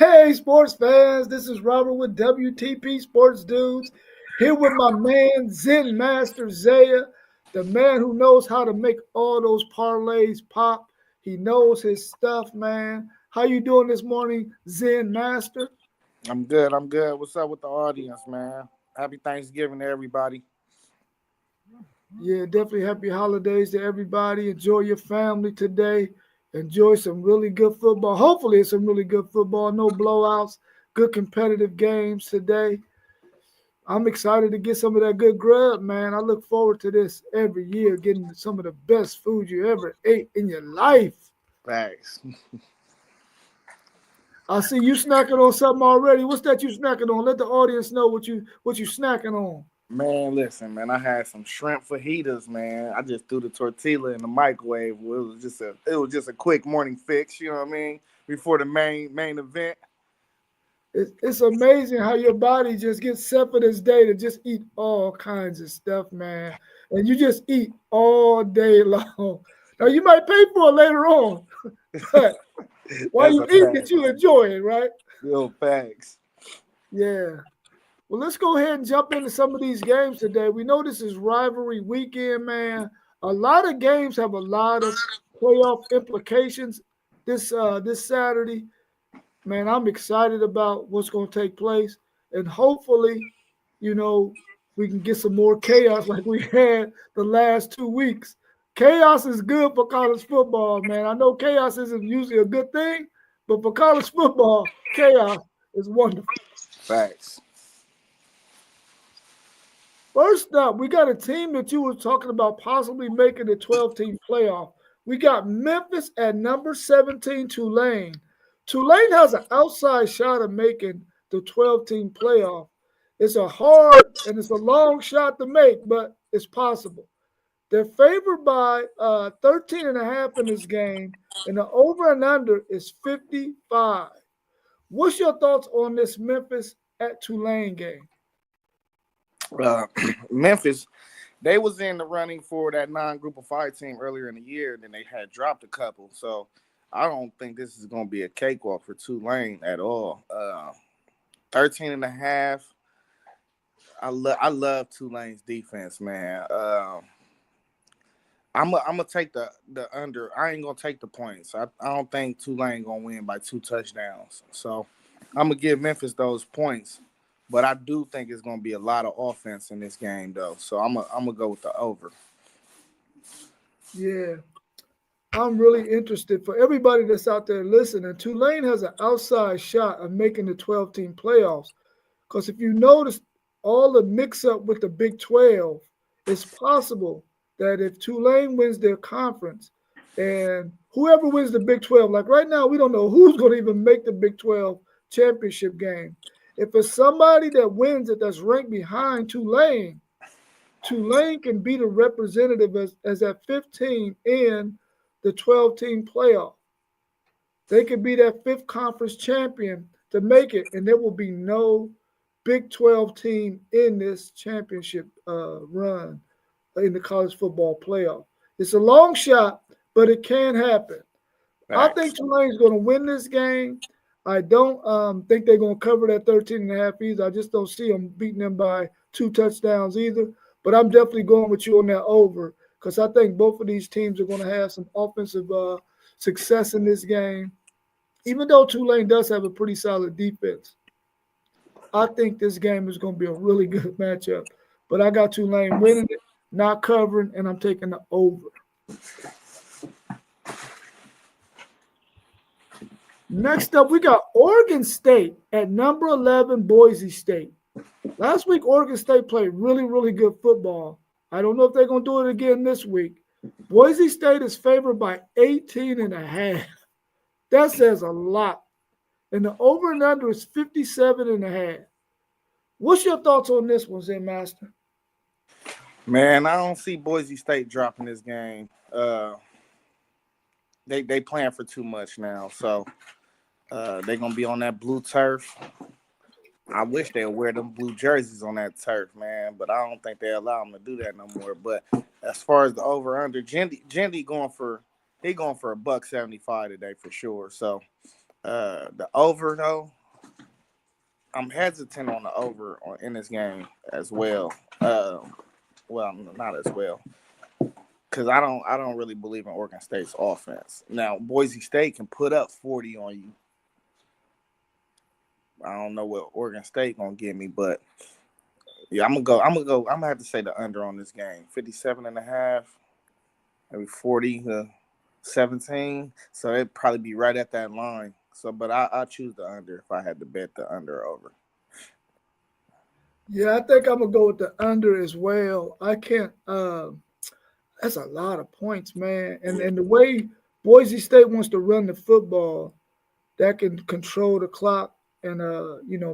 Hey, sports fans, this is Robert with WTP Sports Dudes, here with my man, Zen Master Zaya, the man who knows how to make all those parlays pop. He knows his stuff, man. How you doing this morning, Zen Master? I'm good. I'm good. What's up with the audience, man? Happy Thanksgiving to everybody. Yeah, definitely happy holidays to everybody. Enjoy your family today. Enjoy some really good football. Hopefully, it's some really good football. No blowouts, good competitive games today. I'm excited to get some of that good grub, man. I look forward to this every year, getting some of the best food you ever ate in your life. Thanks. I see you snacking on something already. What's that you snacking on? Let the audience know what you snacking on. Man, listen, man. I had some shrimp fajitas, man. I just threw the tortilla in the microwave. It was just a quick morning fix, you know what I mean? Before the main event. It's amazing how your body just gets set for this day to just eat all kinds of stuff, man. And you just eat all day long. Now you might pay for it later on, but while That's you a eat fact. it, you enjoy it, right? Real facts. Yeah. Well, let's go ahead and jump into some of these games today. We know this is rivalry weekend, man. A lot of games have a lot of playoff implications this Saturday. Man, I'm excited about what's going to take place, and hopefully, you know, we can get some more chaos like we had the last 2 weeks. Chaos is good for college football, man. I know chaos isn't usually a good thing, but for college football, chaos is wonderful. Facts. First up, we got a team that you were talking about possibly making the 12-team playoff. We got Memphis at number 17, Tulane. Tulane has an outside shot of making the 12-team playoff. It's a hard and it's a long shot to make, but it's possible. They're favored by 13 and a half in this game, and the over and under is 55. What's your thoughts on this Memphis at Tulane game? Memphis, they was in the running for that non-group of five team earlier in the year, and then they had dropped a couple. So I don't think this is going to be a cakewalk for Tulane at all. 13 and a half. I love Tulane's defense, man. I'm gonna take the under. I ain't gonna take the points. I don't think Tulane gonna win by 2 touchdowns. So I'm gonna give Memphis those points, but I do think it's gonna be a lot of offense in this game, though. So I'm gonna go with the over. Yeah, I'm really interested for everybody that's out there listening. Tulane has an outside shot of making the 12-team playoffs. Because if you notice all the mix up with the Big 12, it's possible that if Tulane wins their conference and whoever wins the Big 12, like right now, we don't know who's going to even make the Big 12 championship game. If it's somebody that wins it that's ranked behind Tulane, Tulane can be the representative as that 15 in the 12-team playoff. They could be that fifth conference champion to make it, and there will be no Big 12 team in this championship run in the college football playoff. It's a long shot, but it can happen. I think Facts. Tulane's going to win this game. I don't think they're going to cover that 13 and a half either. I just don't see them beating them by 2 touchdowns either. But I'm definitely going with you on that over because I think both of these teams are going to have some offensive success in this game. Even though Tulane does have a pretty solid defense, I think this game is going to be a really good matchup. But I got Tulane winning it, not covering, and I'm taking the over. Next up, we got Oregon State at number 11, Boise State. Last week, Oregon State played really, really good football. I don't know if they're going to do it again this week. Boise State is favored by 18 and a half. That says a lot. And the over and under is 57 and a half. What's your thoughts on this one, Zen Master? Man, I don't see Boise State dropping this game. They playing for too much now, so they're gonna be on that blue turf. I wish they'd wear them blue jerseys on that turf, man, but I don't think they allow them to do that no more. But as far as the over under, Jendy going for a buck 75 today for sure. So The over though, I'm hesitant on the over in this game as well. Well, not as well because I don't really believe in Oregon State's offense. Now Boise State can put up 40 on you. I don't know what Oregon State gonna give me, but yeah, I'm gonna have to say the under on this game. 57.5, maybe 40 to 17. So it'd probably be right at that line. So, but I choose the under if I had to bet the under over. Yeah, I think I'm gonna go with the under as well. I can't. That's a lot of points, man. And the way Boise State wants to run the football, that can control the clock and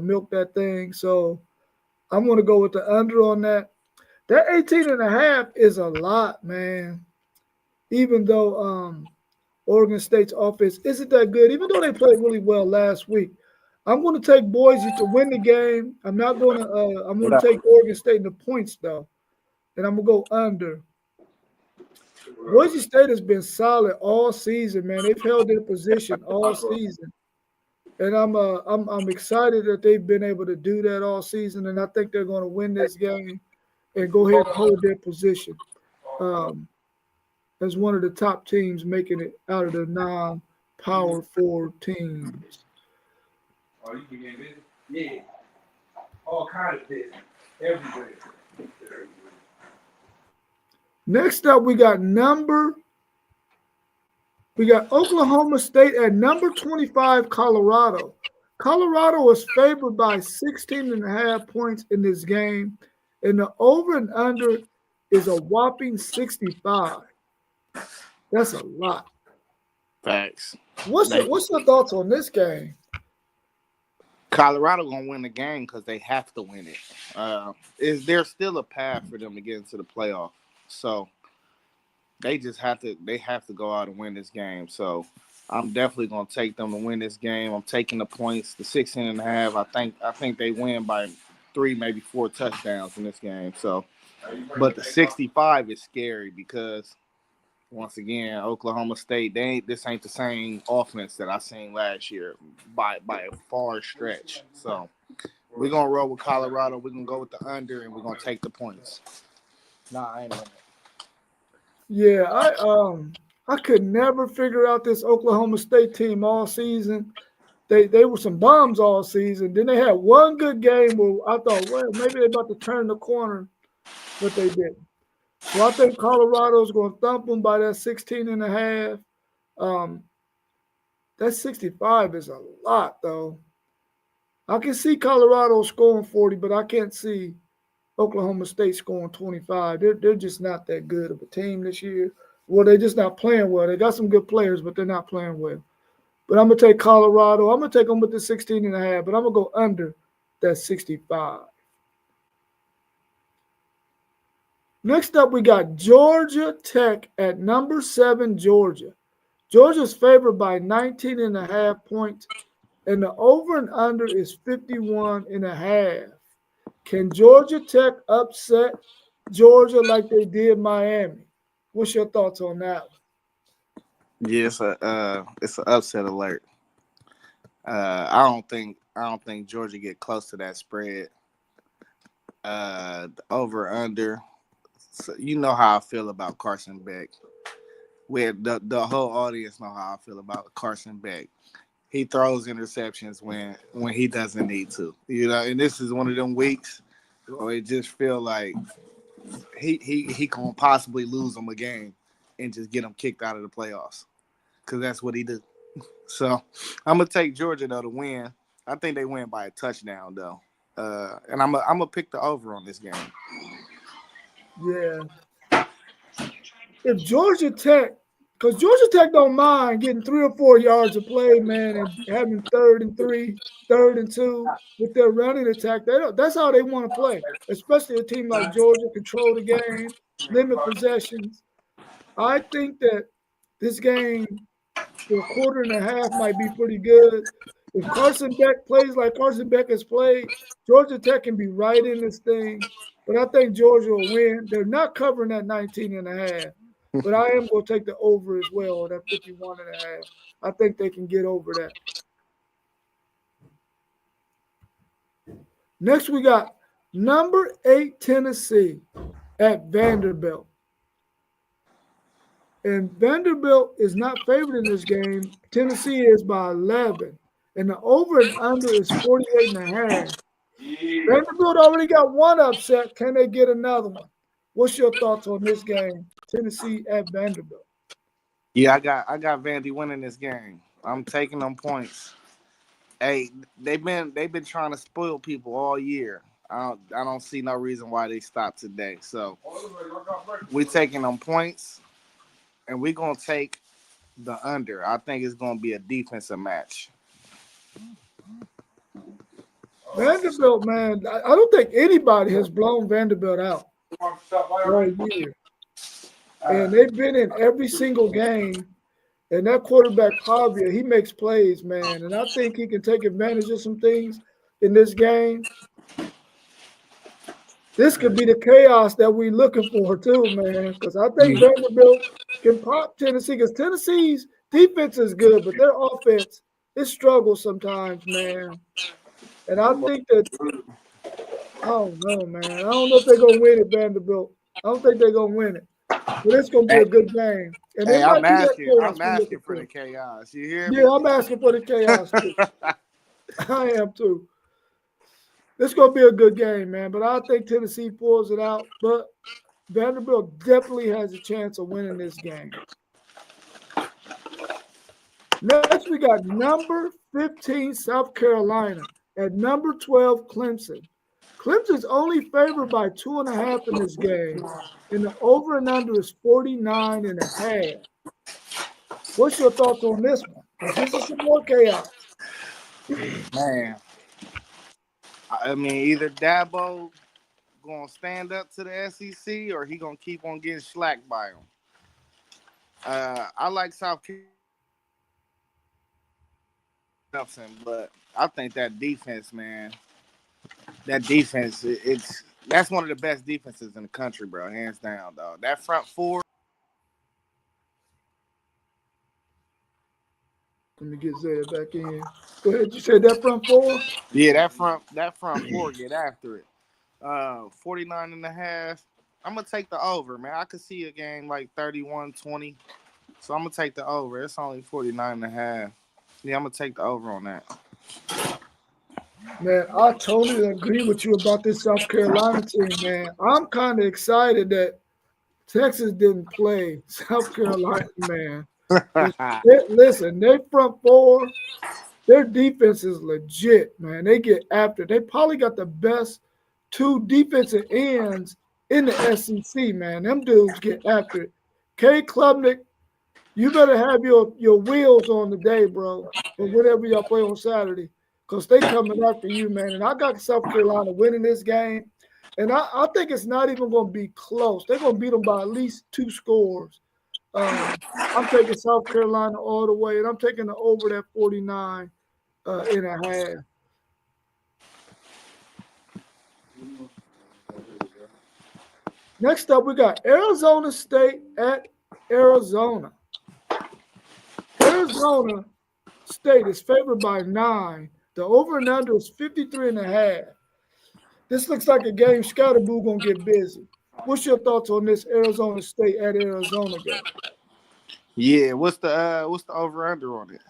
milk that thing. So I'm gonna go with the under on that. That 18 and a half is a lot, man. Even though Oregon State's offense isn't that good, even though they played really well last week. I'm going to take Boise to win the game. I'm not going to. I'm going to take Oregon State in the points though, and I'm going to go under. Boise State has been solid all season, man. They've held their position all season, and I'm excited that they've been able to do that all season, and I think they're going to win this game and go ahead and hold their position as one of the top teams making it out of the non-power four teams. Oh, you can get busy? Yeah. All kind of business. Everywhere. Next up, we got Oklahoma State at number 25, Colorado. Colorado was favored by 16 and a half points in this game, and the over and under is a whopping 65. That's a lot. Facts. What's your thoughts on this game? Colorado gonna win the game because they have to win it. Is there still a path for them to get into the playoff? So they just have to. They have to go out and win this game. So I'm definitely gonna take them to win this game. I'm taking the points, the 16 and a half. I think they win by 3, maybe 4 touchdowns in this game. So, but the 65 is scary because once again, Oklahoma State, this ain't the same offense that I seen last year by a far stretch. So we're gonna roll with Colorado. We're gonna go with the under, and we're gonna take the points. Nah, I ain't on it. Yeah, I could never figure out this Oklahoma State team all season. They were some bums all season. Then they had one good game where I thought, well, maybe they're about to turn the corner, but they didn't. So I think Colorado's going to thump them by that 16 and a half. That 65 is a lot, though. I can see Colorado scoring 40, but I can't see Oklahoma State scoring 25. They're just not that good of a team this year. Well, they're just not playing well. They got some good players, but they're not playing well. But I'm going to take Colorado. I'm going to take them with the 16 and a half, but I'm going to go under that 65. Next up, we got Georgia Tech at number 7, Georgia. Georgia's favored by 19 and a half points, and the over and under is 51 and a half. Can Georgia Tech upset Georgia like they did Miami? What's your thoughts on that one? Yeah, it's an upset alert. I don't think Georgia get close to that spread. The over under. So you know how I feel about Carson Beck. Where the whole audience know how I feel about Carson Beck. He throws interceptions when he doesn't need to. And this is one of them weeks where it just feel like he can possibly lose them a game and just get them kicked out of the playoffs. Because that's what he do. So I'm gonna take Georgia though to win. I think they win by a touchdown though. And I'm gonna pick the over on this game. Yeah. If Georgia Tech, because Georgia Tech don't mind getting 3 or 4 yards of play, man, and having 3rd and 3, 3rd and 2 with their running attack. That's how they want to play, especially a team like Georgia, control the game, limit possessions. I think that this game for a quarter and a half might be pretty good. If Carson Beck plays like Carson Beck has played, Georgia Tech can be right in this thing. But I think Georgia will win. They're not covering that 19 and a half. But I am going to take the over as well, that 51 and a half. I think they can get over that. Next, we got number 8 Tennessee at Vanderbilt. And Vanderbilt is not favored in this game. Tennessee is by 11. And the over and under is 48 and a half. Yeah. Vanderbilt already got one upset. Can they get another one? What's your thoughts on this game? Tennessee at Vanderbilt. Yeah, I got Vandy winning this game. I'm taking them points. Hey, they've been trying to spoil people all year. I don't see no reason why they stopped today. So we're taking them points, and we're gonna take the under. I think it's gonna be a defensive match. Vanderbilt, man, I don't think anybody has blown Vanderbilt out all year. And they've been in every single game. And that quarterback, Pavia, he makes plays, man. And I think he can take advantage of some things in this game. This could be the chaos that we're looking for, too, man. Because I think Vanderbilt can pop Tennessee. Because Tennessee's defense is good, but their offense, it struggles sometimes, man. And I think that, I don't know, man. I don't know if they're going to win it, Vanderbilt. I don't think they're going to win it. But it's going to be Hey, a good game. And it hey, might I'm be that asking. chaos I'm we're looking asking for for. the chaos. You hear me? Yeah, I'm asking for the chaos, too. I am, too. This is going to be a good game, man. But I think Tennessee pulls it out. But Vanderbilt definitely has a chance of winning this game. Next, we got number 15, South Carolina, at number 12, Clemson. Clemson's only favored by 2.5 in this game, and the over and under is 49 and a half. What's your thoughts on this one? Because this is some more chaos. Man, I mean, either Dabo gonna stand up to the SEC or he gonna keep on getting slacked by them. I like South Carolina, but I think that defense, man, it's that's one of the best defenses in the country, bro, hands down, dog. That front four. Let me get Zaya back in. Go ahead. You said that front four? Yeah, that front four get after it. 49 and a half. I'm gonna take the over, man. I could see a game like 31-20. So I'm gonna take the over. It's only 49 and a half. Yeah, I'm gonna take the over on that. Man, I totally agree with you about this South Carolina team, man. I'm kind of excited that Texas didn't play South Carolina, man. Listen, their front four, their defense is legit, man. They get after it. They probably got the best two defensive ends in the SEC, man. Them dudes get after it. K. Klubnik, you better have your wheels on today, bro, or whenever y'all play on Saturday, because they coming after you, man. And I got South Carolina winning this game, and I think it's not even going to be close. They're going to beat them by at least 2 scores. I'm taking South Carolina all the way, and I'm taking the over that 49 and a half. Next up, we got Arizona State at Arizona. Arizona State is favored by 9. The over and under is 53 and a half. This looks like a game Scatterboo gonna get busy. What's your thoughts on this Arizona State at Arizona game? Yeah, what's the over under on it?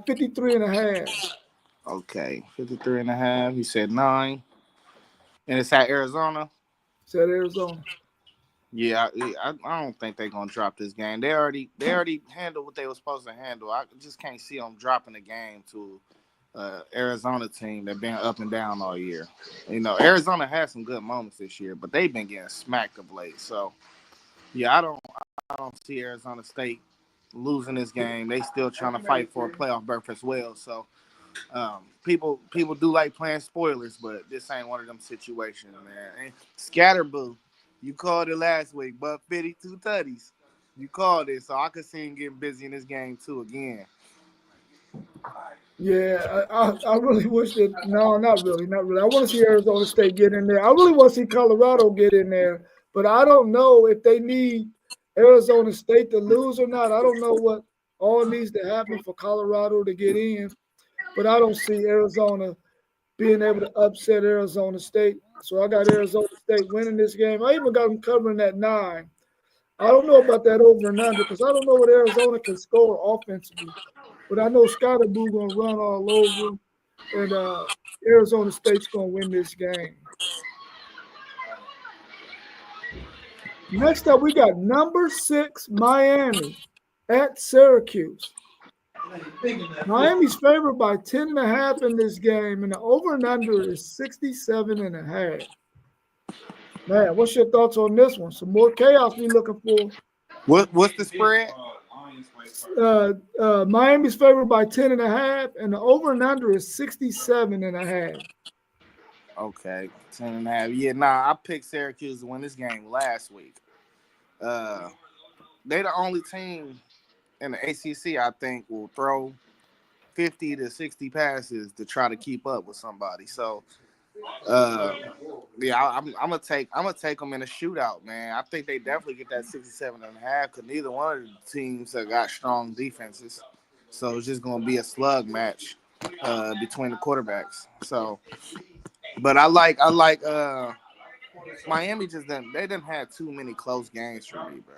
53 and a half. Okay, 53 and a half. He said 9. And it's at Arizona. It's at Arizona. Yeah, I don't think they're gonna drop this game. They already handled what they were supposed to handle. I just can't see them dropping the game to Arizona team that been up and down all year. You know, Arizona had some good moments this year, but they've been getting smacked of late. So yeah, I don't see Arizona State losing this game. They still trying to fight for a playoff berth as well. So people do like playing spoilers, but this ain't one of them situations, man. And Scatterboo, you called it last week, but 52 tutties. You called it, so I could see him getting busy in this game too again. Yeah, I really wish that. No, not really, not really. I want to see Arizona State get in there. I really want to see Colorado get in there, but I don't know if they need Arizona State to lose or not. I don't know what all needs to happen for Colorado to get in, but I don't see Arizona being able to upset Arizona State. So I got Arizona State winning this game. I even got them covering that 9. I don't know about that over and under because I don't know what Arizona can score offensively. But I know Scotty Boo going to run all over them, and Arizona State's going to win this game. Next up, we got number 6 Miami at Syracuse. Miami's favored by 10.5 in this game, and the over and under is 67.5. Man, what's your thoughts on this one? Some more chaos we looking for. What's the spread? Miami's favored by 10.5, and the over and under is 67.5. Okay, 10.5. Yeah, I picked Syracuse to win this game last week. They the only team in the ACC I think will throw 50 to 60 passes to try to keep up with somebody. So, yeah, I'm gonna take them in a shootout, man. I think they definitely get that 67.5 because neither one of the teams have got strong defenses. So it's just gonna be a slug match between the quarterbacks. So, but I like Miami they didn't have too many close games for me, bro.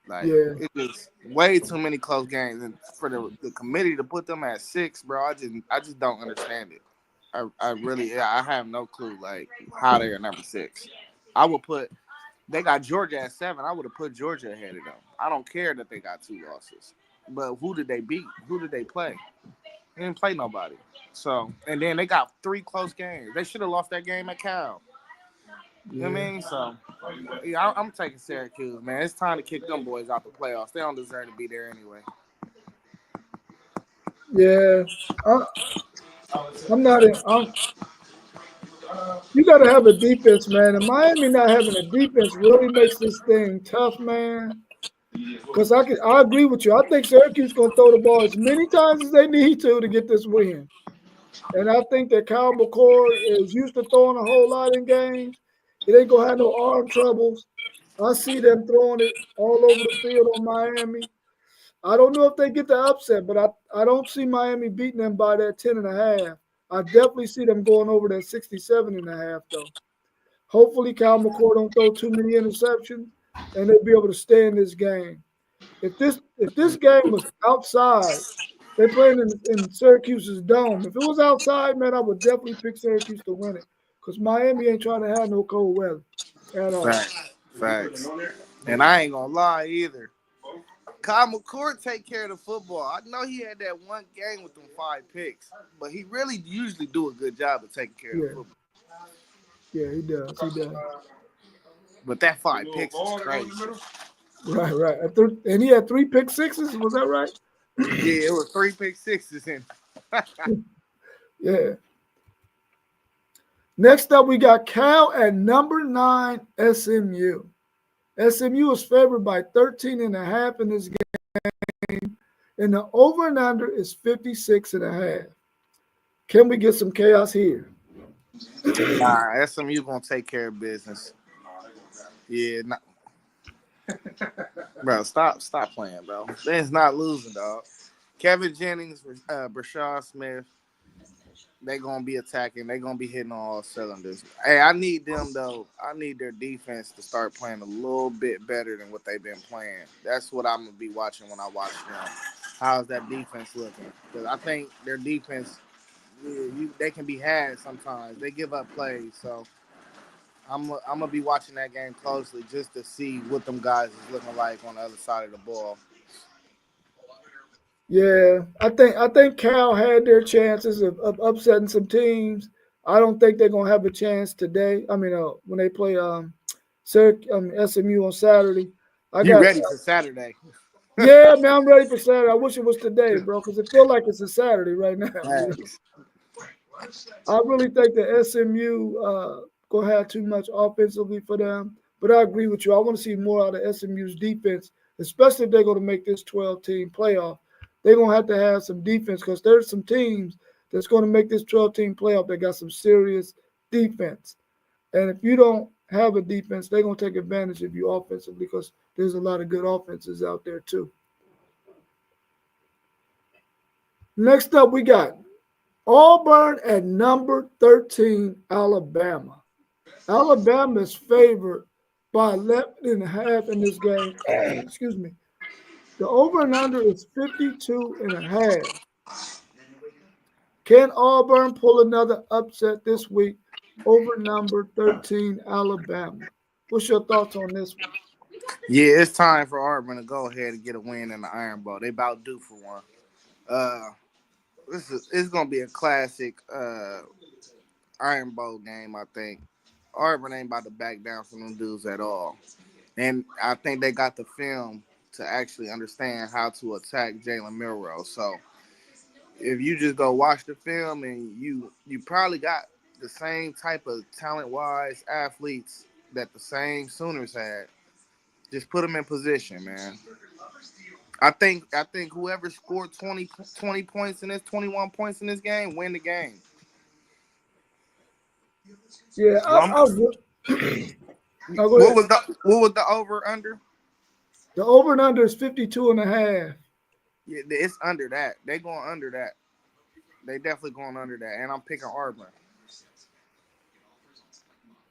Like It was way too many close games, and for the committee to put them at 6, bro, I just don't understand it. I have no clue like how they're number 6. They got Georgia at 7. I would have put Georgia ahead of them. I don't care that they got 2 losses, but who did they beat? Who did they play? They didn't play nobody. So, and then they got 3 close games. They should have lost that game at Cal. You know what I mean? So, yeah, I'm taking Syracuse, man. It's time to kick them boys out the playoffs. They don't deserve to be there anyway. Yeah, I'm not in. You got to have a defense, man. And Miami not having a defense really makes this thing tough, man. Because I agree with you. I think Syracuse going to throw the ball as many times as they need to get this win. And I think that Kyle McCord is used to throwing a whole lot in games. It ain't going to have no arm troubles. I see them throwing it all over the field on Miami. I don't know if they get the upset, but I don't see Miami beating them by that 10.5. I definitely see them going over that 67.5, though. Hopefully, Kyle McCord don't throw too many interceptions, and they'll be able to stay in this game. If this game was outside, they're playing in Syracuse's dome. If it was outside, man, I would definitely pick Syracuse to win it because Miami ain't trying to have no cold weather at all. Facts. And I ain't gonna lie either. Kyle McCord take care of the football. I know he had that one game with them 5 picks, but he really usually do a good job of taking care of the football. Yeah, he does. But that 5 picks is crazy. Right. And he had 3 pick sixes. Was that right? Yeah, it was 3 pick sixes in. Yeah. Next up, we got Cal at number 9, SMU. SMU is favored by 13.5 in this game, and the over and under is 56.5. Can we get some chaos here? Nah, SMU gonna take care of business. Yeah, bro, stop playing, bro. They's not losing, dog. Kevin Jennings, Brashad Smith, they gonna be attacking. They gonna be hitting on all cylinders. Hey, I need them though. I need their defense to start playing a little bit better than what they've been playing. That's what I'm gonna be watching when I watch them. How's that defense looking? Because I think their defense, they can be had sometimes. They give up plays, so I'm gonna be watching that game closely just to see what them guys is looking like on the other side of the ball. Yeah, I think Cal had their chances of upsetting some teams. I don't think they're gonna have a chance today. I mean, when they play SMU on Saturday. You ready for Saturday? Yeah, man, I'm ready for Saturday. I wish it was today, bro, because it feels like it's a Saturday right now. I really think that SMU gonna have too much offensively for them. But I agree with you. I want to see more out of SMU's defense, especially if they're going to make this 12-team playoff. They're going to have some defense because there's some teams that's going to make this 12-team playoff that got some serious defense. And if you don't have a defense, they're going to take advantage of you offensively because there's a lot of good offenses out there too. Next up, we got Auburn at number 13, Alabama. Alabama is favored by 11.5 in this game. Excuse me. The over and under is 52.5. Can Auburn pull another upset this week over number 13, Alabama? What's your thoughts on this one? Yeah, it's time for Auburn to go ahead and get a win in the Iron Bowl. They about due for one. It's gonna be a classic Iron Bowl game, I think. Auburn ain't about to back down from them dudes at all. And I think they got the film to actually understand how to attack Jalen Milroe. So if you just go watch the film and you probably got the same type of talent-wise athletes that the same Sooners had, just put them in position, man. I think whoever scored 20 points in this, 21 points in this game, win the game. Yeah, So I'm, no, go ahead. what was the over under? The over and under is 52.5. Yeah, it's under that. They going under that. They definitely going under that. And I'm picking Auburn.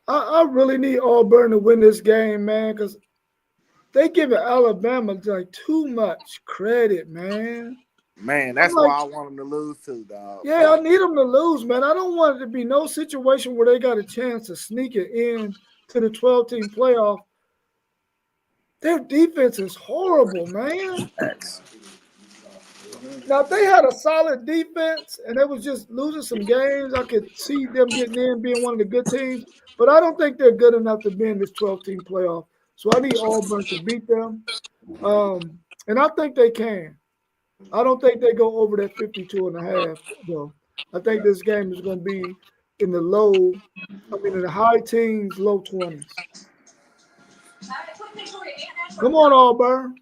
I really need Auburn to win this game, man, because they giving Alabama like too much credit, man. Man, I'm that's like, why I want them to lose too, dog. yeah, I need them to lose, man. I don't want it to be no situation where they got a chance to sneak it in to the 12-team playoff. Their defense is horrible, man. Now, if they had a solid defense and they was just losing some games, I could see them getting in, being one of the good teams. But I don't think they're good enough to be in this 12-team playoff. So I need Auburn to beat them. And I think they can. I don't think they go over that 52.5, though. I think this game is going to be in the high teens, low 20s. Come on, Auburn.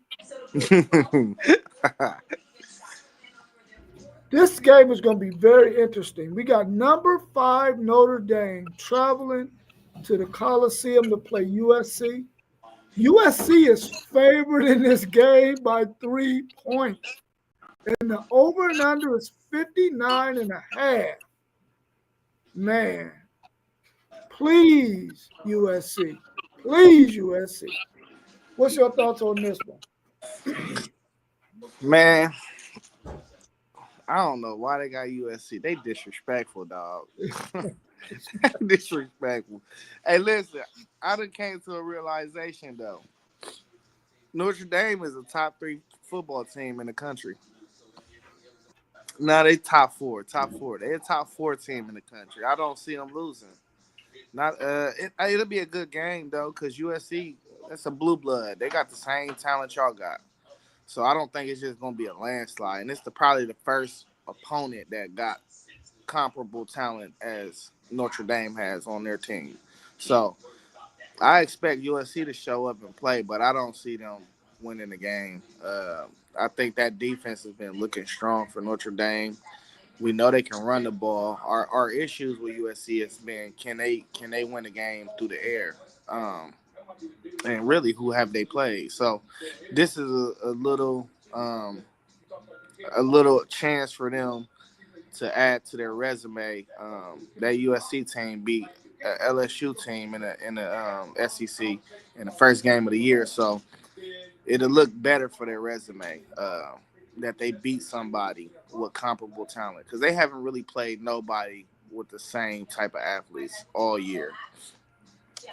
This game is going to be very interesting. We got number 5 Notre Dame traveling to the Coliseum to play USC. USC is favored in this game by 3 points. And the over and under is 59.5. Man, please, USC. Please, USC. What's your thoughts on this one? Man, I don't know why they got USC. They disrespectful, dog. Disrespectful. Hey, listen, I done came to a realization, though. Notre Dame is a top 3 football team in the country. No, they top 4. They're a top 4 team in the country. I don't see them losing. It'll be a good game, though, because USC, that's a blue blood. They got the same talent y'all got. So I don't think it's just going to be a landslide. And it's probably the first opponent that got comparable talent as Notre Dame has on their team. So I expect USC to show up and play, but I don't see them winning the game. I think that defense has been looking strong for Notre Dame. We know they can run the ball. Our issues with USC has been can they win the game through the air? And really, who have they played? So this is a little chance for them to add to their resume. That USC team beat a LSU team in the SEC in the first game of the year, so it'll look better for their resume that they beat somebody with comparable talent, because they haven't really played nobody with the same type of athletes all year.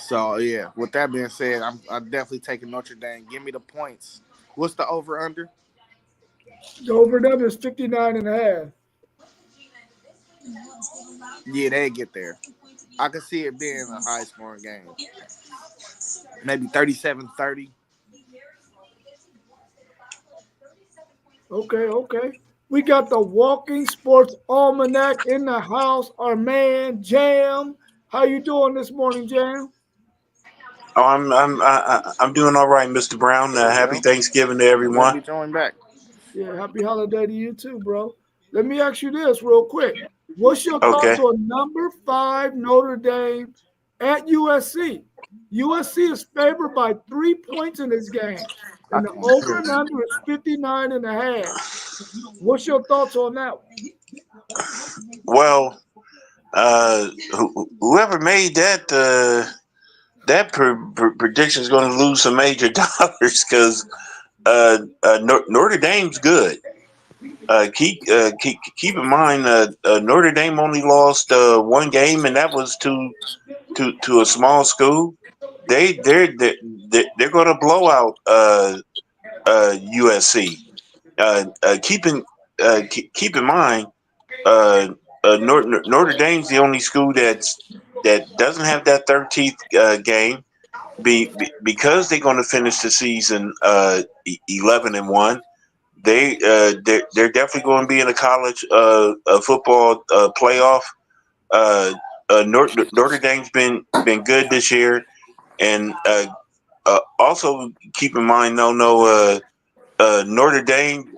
So yeah, with that being said, I'm definitely taking Notre Dame. Give me the points. What's the over under? The over and under is 59.5. Yeah, they get there. I can see it being a high scoring game. Maybe 37-30. Okay. We got the Walking Sports Almanac in the house. Our man Jam. How you doing this morning, Jam? Oh, I'm doing all right, Mr. Brown. Happy Thanksgiving to everyone. Be joined back. Yeah, happy holiday to you too, bro. Let me ask you this real quick. What's your thoughts on number 5 Notre Dame at USC? USC is favored by 3 points in this game, and the over and under is 59.5. What's your thoughts on that one? Well, whoever made that prediction is going to lose some major dollars because Notre Dame's good. Keep in mind, Notre Dame only lost one game, and that was to a small school. They're going to blow out USC. Keep in mind, Notre Dame's the only school that doesn't have that 13th game. Because they're going to finish the season 11-1. They're definitely going to be in a college football playoff. Notre Dame's been good this year, and also keep in mind, Notre Dame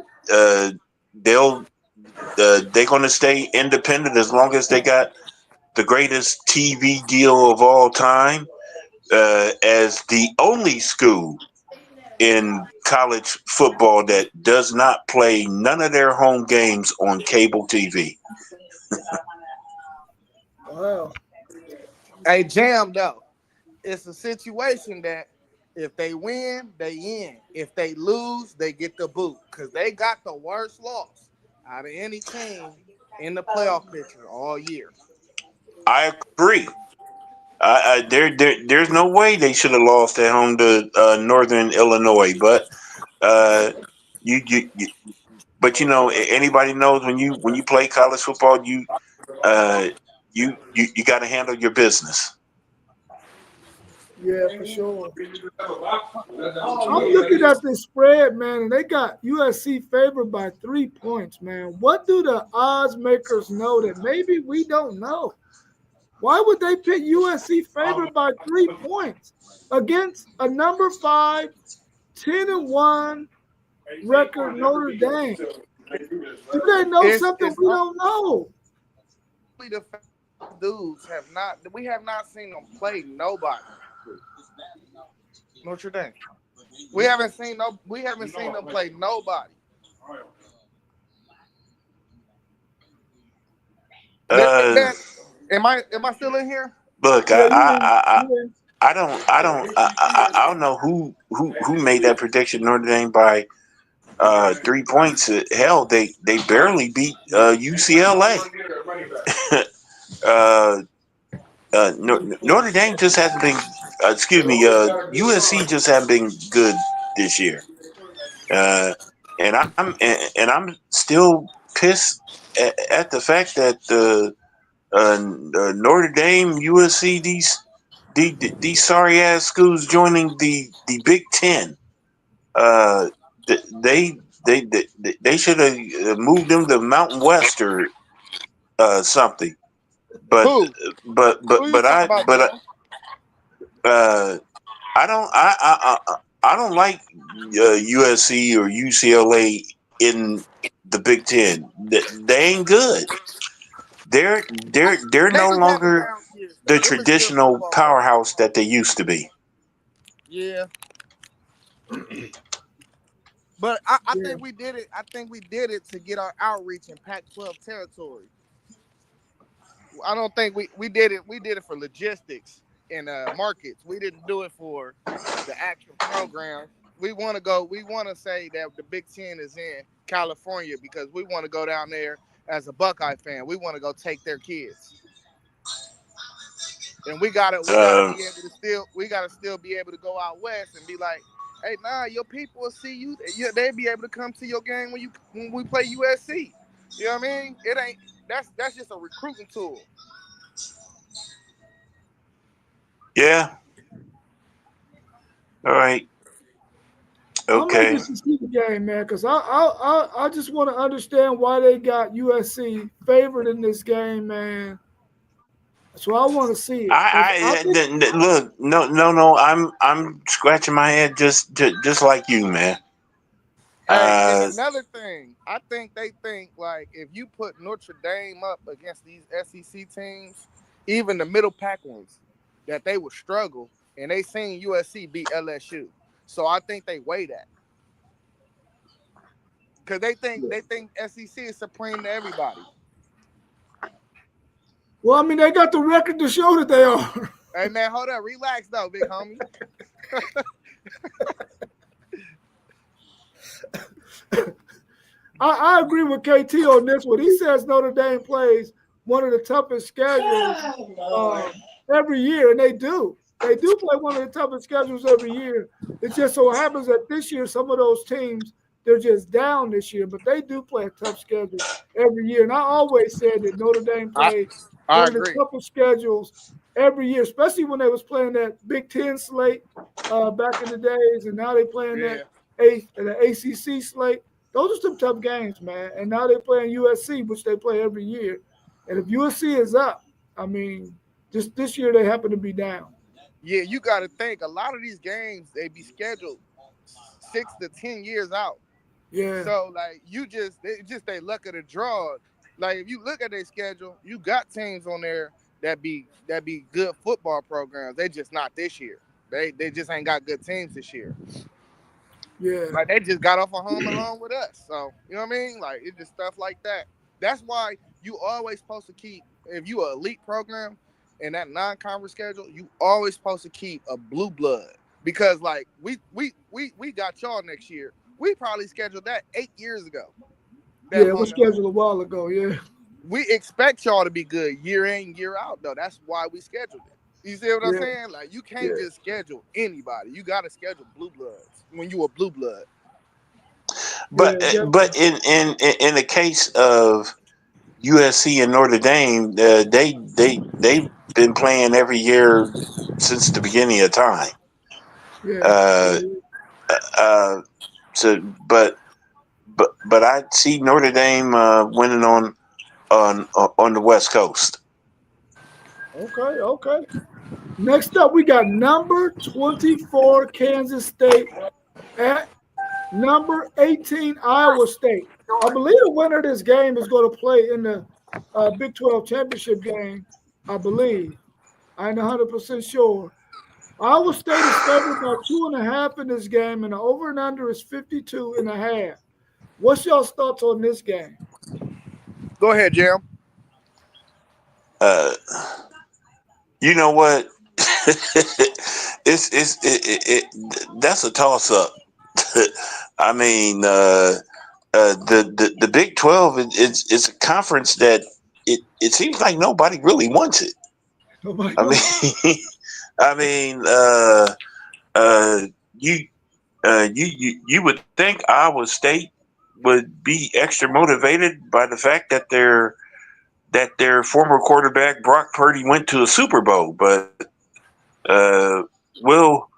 they're going to stay independent as long as they got the greatest TV deal of all time as the only school in college football that does not play none of their home games on cable TV. Wow. Hey, Jam, though, it's a situation that if they win, they in. If they lose, they get the boot because they got the worst loss out of any team in the playoff picture all year. I agree. There's no way they should have lost at home to Northern Illinois, but you but anybody knows when you play college football, uh, you got to handle your business. Yeah, for sure. I'm looking at this spread, man, and they got USC favored by 3 points, man. What do the odds makers know that maybe we don't know? Why would they pick USC favored by 3 points against a number 5, 10-1 record Notre Dame? Do they know something we don't know? The dudes we have not seen them play nobody. Notre Dame. We haven't seen them play nobody. Am I still in here? Look, Yeah, I don't know who made that prediction. Notre Dame by 3 points. Hell, they barely beat UCLA. Notre Dame just hasn't been. USC just hasn't been good this year. And I'm still pissed at the fact that Notre Dame, USC, these sorry ass schools joining the Big Ten. They should have moved them to Mountain West or something. But Who? but Who you talking about, but I don't like USC or UCLA in the Big Ten. They ain't good. They're no was having longer down years, the though. Them is still traditional football. powerhouse that they used to be. Yeah. But I think we did it. I think we did it to get our outreach in Pac-12 territory. I don't think we did it. We did it for logistics and markets. We didn't do it for the actual program. We want to go. We want to say that the Big Ten is in California because we want to go down there as a Buckeye fan. We want to go take their kids, and we gotta be able to still be able to go out west and be like, hey, nah, your people will see you. They'll be able to come to your game when we play USC. You know what I mean? It ain't. That's just a recruiting tool. Yeah. All right. I'm Okay. interested to see the game, man, because I just want to understand why they got USC favored in this game, man. So I want to see it. Look, no. I'm scratching my head just like you, man. Hey, and another thing, I think they think like if you put Notre Dame up against these SEC teams, even the middle pack ones, that they would struggle, and they seen USC beat LSU. So I think they weigh that because they think SEC is supreme to everybody. Well, I mean, they got the record to show that they are. Hey man, hold up, relax though, big homie. I agree with KT on this one. He says Notre Dame plays one of the toughest schedules every year, and they do. They do play one of the toughest schedules every year. It just so happens that this year, some of those teams, they're just down this year, but they do play a tough schedule every year. And I always said that Notre Dame played I one of the agree. toughest schedules every year, especially when they was playing that Big Ten slate back in the days, and now they're playing that the ACC slate. Those are some tough games, man. And now they're playing USC, which they play every year. And if USC is up, I mean, just this year they happen to be down. Yeah, you got to think a lot of these games they be scheduled 6 to 10 years out. Yeah. So like it's just they luck of the draw. Like if you look at their schedule, you got teams on there that be good football programs. They just not this year. They just ain't got good teams this year. Yeah. Like they just got off a home and home with us. So you know what I mean? Like it's just stuff like that. That's why you always supposed to keep, if you an elite program in that non-conference schedule, you always supposed to keep a blue blood. Because like we got y'all next year. We probably scheduled that 8 years ago. Yeah, it was scheduled a while ago, yeah. We expect y'all to be good year in, year out, though. That's why we scheduled it. You see what I'm saying? Like, you can't just schedule anybody. You got to schedule blue bloods when you a blue blood. But in the case of USC and Notre Dame, they've been playing every year since the beginning of time. Yeah. So, but I see Notre Dame winning on the West Coast. Okay. Next up, we got number 24 Kansas State at number 18 Iowa State. I believe the winner of this game is going to play in the Big 12 championship game. I believe. I ain't 100% sure. Iowa State is favored by 2.5 in this game, and the over and under is 52.5. What's y'all's thoughts on this game? Go ahead, Jim. You know what? That's a toss up. I mean, the Big 12 it's a conference that it seems like nobody really wants it. Nobody I mean, you would think Iowa State would be extra motivated by the fact that their former quarterback Brock Purdy went to a Super Bowl, but we'll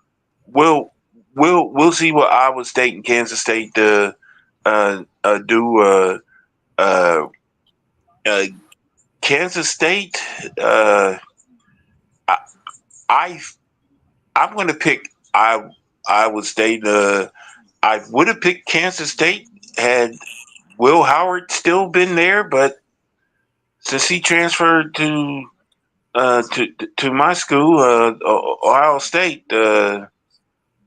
see what Iowa State and Kansas State do. Kansas State, I'm going to pick Iowa State. I would have picked Kansas State had Will Howard still been there, but since he transferred to my school, Ohio State,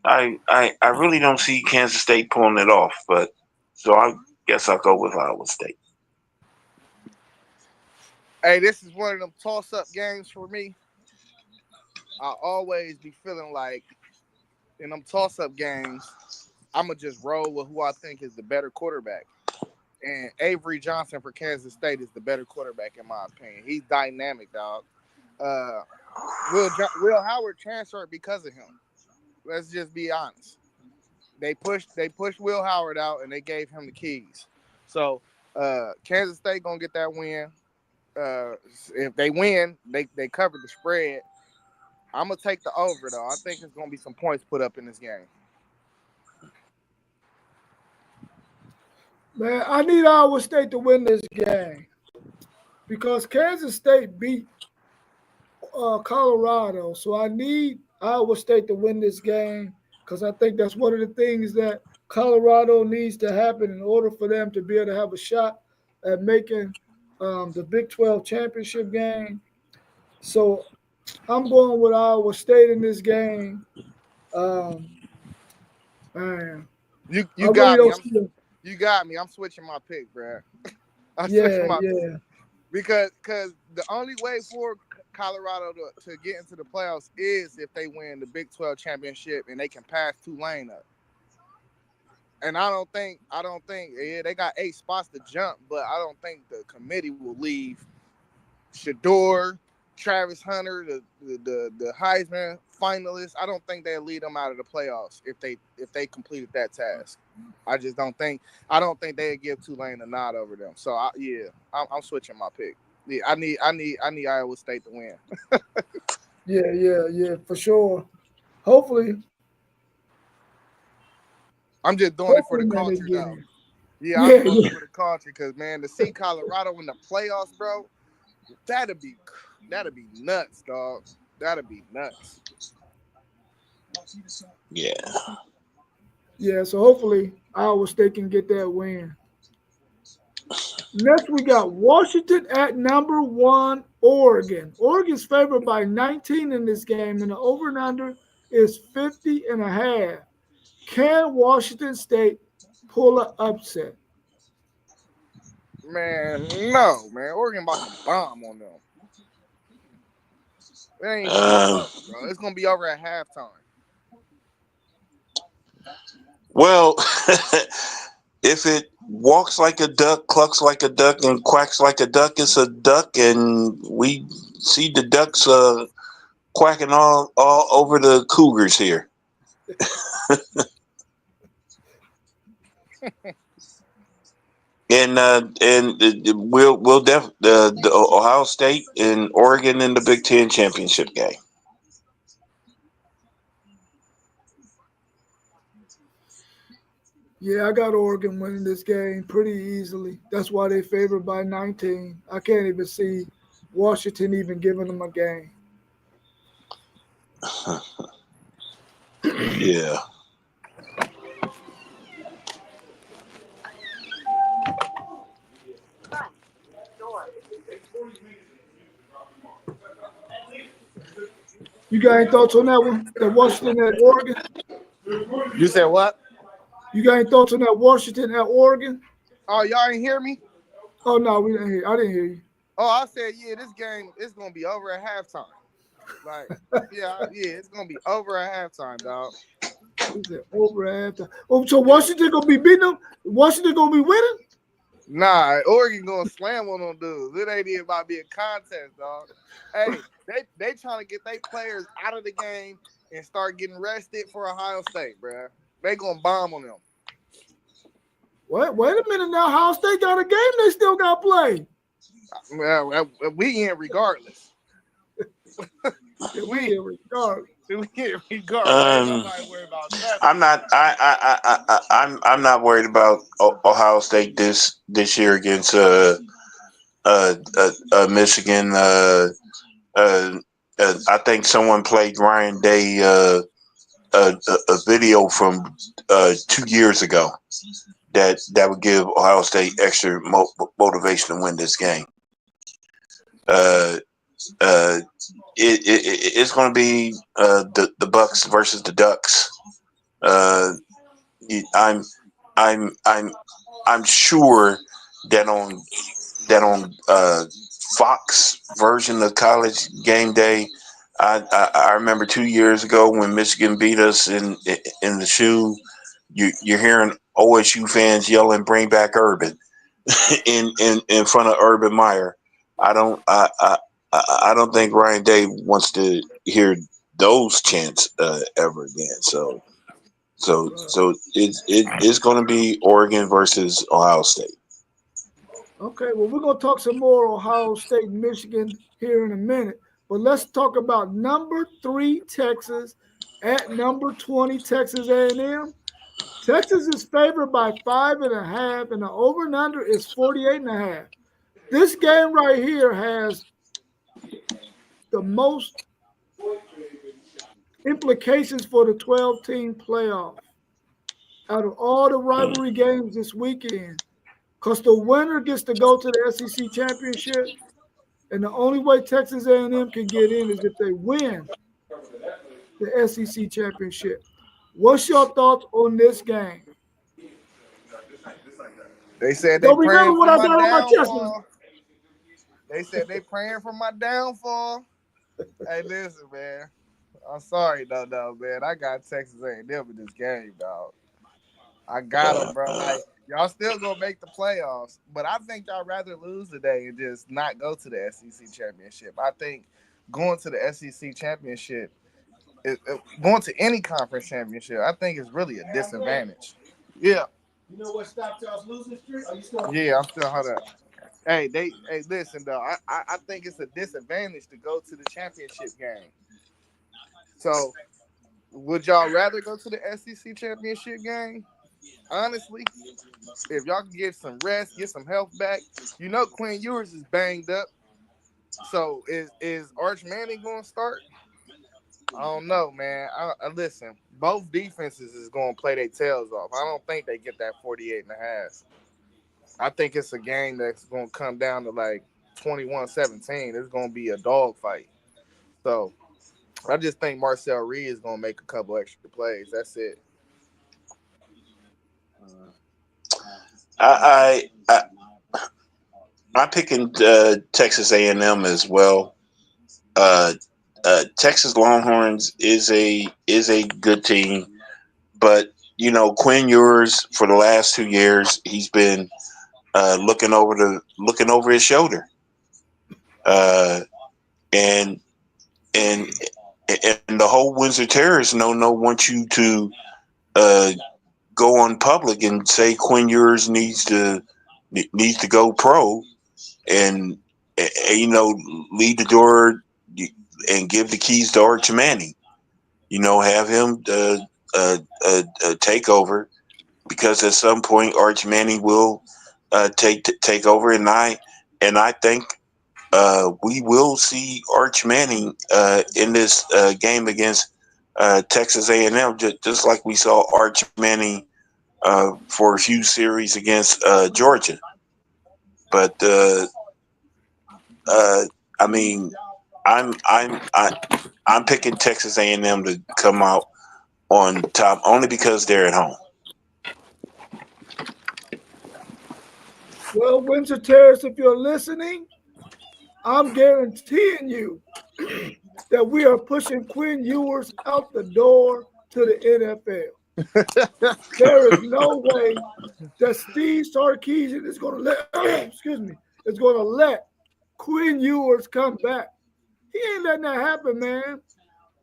I really don't see Kansas State pulling it off. But so I guess I'll go with Iowa State. Hey, this is one of them toss-up games for me. I always be feeling like in them toss-up games, I'm going to just roll with who I think is the better quarterback. And Avery Johnson for Kansas State is the better quarterback in my opinion. He's dynamic, dog. Will Howard transferred because of him. Let's just be honest. They pushed Will Howard out and they gave him the keys. So Kansas State gonna get that win. If they win, they cover the spread. I'm gonna take the over though. I think there's gonna be some points put up in this game. Man, I need Iowa State to win this game because Kansas State beat Colorado. So I need Iowa State to win this game because I think that's one of the things that Colorado needs to happen in order for them to be able to have a shot at making the Big 12 championship game. So I'm going with Iowa State in this game. Man, you got me. You got me. I'm switching my pick, bro. Yeah. because the only way for Colorado to get into the playoffs is if they win the Big 12 championship and they can pass Tulane up. And I don't think yeah, they got 8 spots to jump, but I don't think the committee will leave Shador, Travis Hunter, the Heisman finalists. I don't think they'll lead them out of the playoffs if they completed that task. I just don't think they'll give Tulane a nod over them. So I'm switching my pick. Yeah, I need Iowa State to win. Yeah, for sure. Hopefully, I'm just doing it for the man, they culture get though. in. Yeah, I'm doing it for the culture because man, to see Colorado in the playoffs, bro, that'd be nuts, dog. That'd be nuts. Yeah. Yeah, so hopefully Iowa State can get that win. Next, we got Washington at number 1, Oregon. Oregon's favored by 19 in this game, and the over and under is 50.5. Can Washington State pull an upset? Man, no, man. Oregon about to bomb on them. It ain't even close, bro. It's gonna be over at halftime. Well, if it walks like a duck, clucks like a duck, and quacks like a duck, it's a duck, and we see the ducks quacking all over the Cougars here. And we'll the Ohio State and Oregon in the Big Ten championship game. Yeah, I got Oregon winning this game pretty easily. That's why they favored by 19. I can't even see Washington even giving them a game. Yeah. You got any thoughts on that one? That Washington at Oregon? You said what? You got any thoughts on that Washington at Oregon? Oh, y'all ain't hear me? Oh no, we didn't hear. I didn't hear you. Oh, I said yeah. This game is gonna be over at halftime. Like yeah, it's gonna be over at halftime, dog. He said over after. Oh, so Washington gonna be beating them? Washington gonna be winning? Nah, Oregon gonna slam on them dudes. It ain't even about to be a contest, dog. Hey, they trying to get their players out of the game and start getting rested for Ohio State, bro. They gonna bomb on them. Wait a minute now. Ohio State got a game they still got to play. Well, we in regardless. we in regardless. I'm not worried about that. I'm not worried about Ohio State this year against Michigan. I think someone played Ryan Day a video from 2 years ago that would give Ohio State extra motivation to win this game. It's going to be the Bucks versus the Ducks. I'm sure that on Fox version of College Game Day, I remember 2 years ago when Michigan beat us in the shoe. You're hearing OSU fans yelling, "Bring back Urban!" in front of Urban Meyer. I don't think Ryan Day wants to hear those chants ever again. So it's going to be Oregon versus Ohio State. Okay, well, we're going to talk some more Ohio State and Michigan here in a minute. But let's talk about number 3 Texas at number 20 Texas A&M. Texas is favored by 5.5, and the over and under is 48.5. This game right here has the most implications for the 12-team playoff out of all the rivalry games this weekend, because the winner gets to go to the SEC championship, and the only way Texas A&M can get in is if they win the SEC championship. What's your thoughts on this game? They said they Don't remember praying what for I my got on my chest. downfall. They said they praying for my downfall. Hey, listen, man. I'm sorry, no, man. I got Texas A&M in this game, dog. I got them, bro. Like y'all still gonna make the playoffs, but I think y'all rather lose today and just not go to the SEC championship. I think going to the SEC championship, going to any conference championship, I think is really a disadvantage. Yeah. You know what stopped y'all's losing streak? Are you still? Yeah, I'm still hold up. Hey, listen though. I think it's a disadvantage to go to the championship game. So, would y'all rather go to the SEC championship game? Honestly, if y'all can get some rest, get some health back, you know Quinn Ewers is banged up. So is Arch Manning going to start? I don't know, man. I listen. Both defenses is going to play their tails off. I don't think they get that 48 and a half. I think it's a game that's going to come down to like 21-17. It's going to be a dogfight. So I just think Marcel Reed is going to make a couple extra plays. That's it. I'm picking Texas A&M as well. Texas Longhorns is a good team, but you know Quinn Ewers for the last 2 years he's been looking over his shoulder, and and and the whole Windsor Terrace no want you to go on public and say Quinn Ewers needs to go pro and you know lead the door and give the keys to Arch Manning. You know, have him take over because at some point Arch Manning will take over, and I think we will see Arch Manning in this game against Texas A&M, just like we saw Arch Manning for a few series against Georgia. But I mean, I'm picking Texas A&M to come out on top only because they're at home. Well, Windsor Terrace, if you're listening, I'm guaranteeing you that we are pushing Quinn Ewers out the door to the NFL. There is no way that Steve Sarkisian is going to let, excuse me, is going to let Quinn Ewers come back. He ain't letting that happen, man.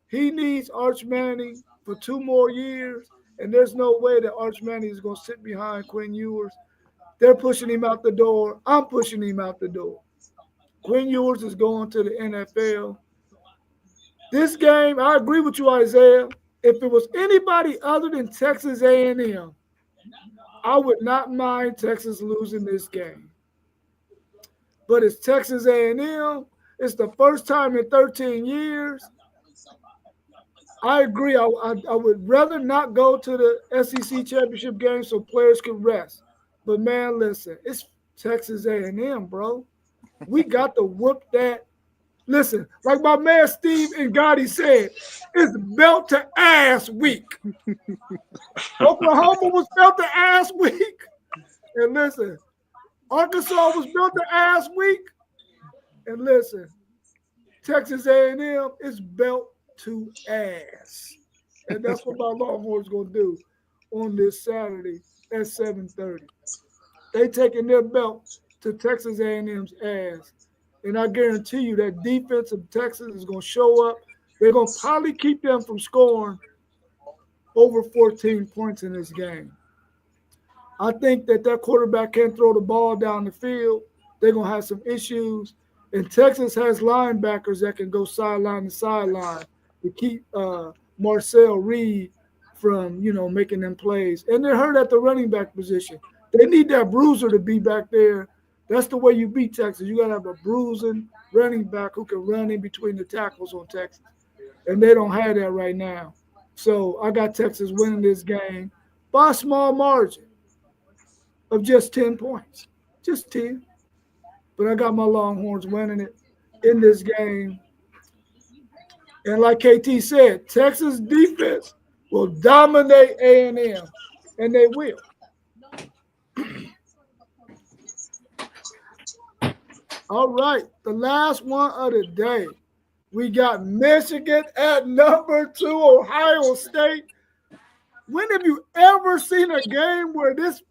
He needs Arch Manning for 2 more years, and there's no way that Arch Manning is going to sit behind Quinn Ewers. They're pushing him out the door. I'm pushing him out the door. Quinn Ewers is going to the NFL. This game, I agree with you, Isaiah. If it was anybody other than Texas A&M, I would not mind Texas losing this game. But it's Texas A&M. It's the first time in 13 years. I agree. I would rather not go to the SEC championship game so players can rest. But man, listen, it's Texas A&M, bro. We got to whoop that. Listen, like my man Steve and Gotti said, it's belt to ass week. Oklahoma was belt to ass week. And listen, Arkansas was belt to ass week. And listen, Texas A&M is belt to ass. And that's what my Longhorns going to do on this Saturday at 7:30. They taking their belt to Texas A&M's ass. And I guarantee you that defense of Texas is going to show up. They're going to probably keep them from scoring over 14 points in this game. I think that quarterback can't throw the ball down the field. They're going to have some issues. And Texas has linebackers that can go sideline to sideline to keep Marcel Reed from, making them plays. And they're hurt at the running back position. They need that bruiser to be back there. That's the way you beat Texas. You got to have a bruising running back who can run in between the tackles on Texas. And they don't have that right now. So I got Texas winning this game by a small margin of just 10 points. Just 10. But I got my Longhorns winning it in this game. And like KT said, Texas defense will dominate A&M, and they will. All right, the last one of the day. We got Michigan at number 2, Ohio State. When have you ever seen a game where this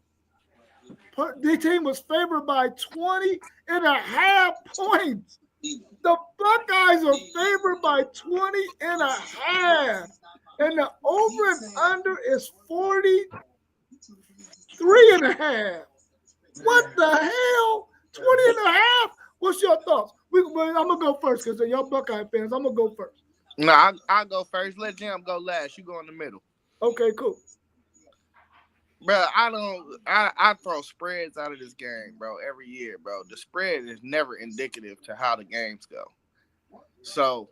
team was favored by 20 and a half points? The Buckeyes are favored by 20 and a half. And the over and under is 43 and a half. What the hell? 20 and a half? What's your thoughts? I'm going to go first because y'all Buckeye fans. I'm going to go first. No, I'll go first. Let Jim go last. You go in the middle. Okay, cool. Bro, I throw spreads out of this game, bro, every year, bro. The spread is never indicative to how the games go. So,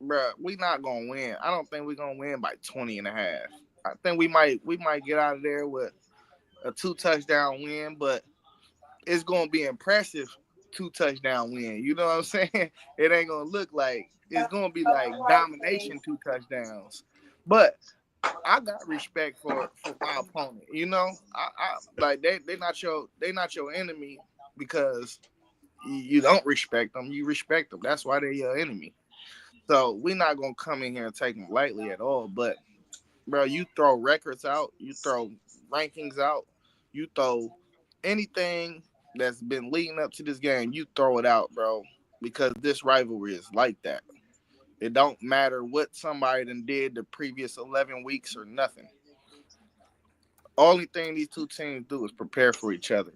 bro, we not going to win. I don't think we're going to win by 20 and a half. I think we might get out of there with a 2-touchdown win, but it's going to be impressive 2-touchdown win. You know what I'm saying? It ain't going to look like it's going to be like domination 2 touchdowns. But I got respect for my opponent. You know, I like they not your enemy because you don't respect them. You respect them. That's why they're your enemy. So we're not gonna come in here and take them lightly at all. But bro, you throw records out, you throw rankings out, you throw anything that's been leading up to this game, you throw it out, bro, because this rivalry is like that. It don't matter what somebody done did the previous 11 weeks or nothing. Only thing these two teams do is prepare for each other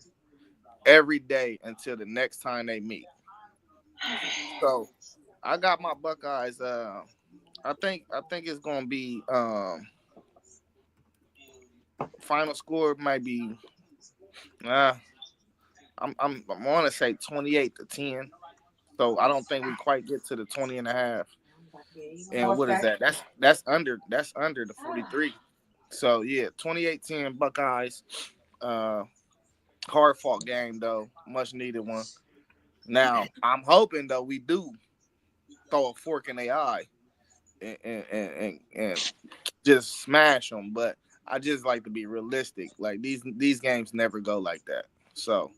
every day until the next time they meet. So I got my Buckeyes. I think it's gonna be final score might be I'm gonna say 28-10. So I don't think we quite get to the 20 and a half. And what is that? That's under the 43. So yeah, 28-10 Buckeyes. Hard fought game though, much needed one. Now I'm hoping though we do throw a fork in their eye and just smash them. But I just like to be realistic. Like these games never go like that. So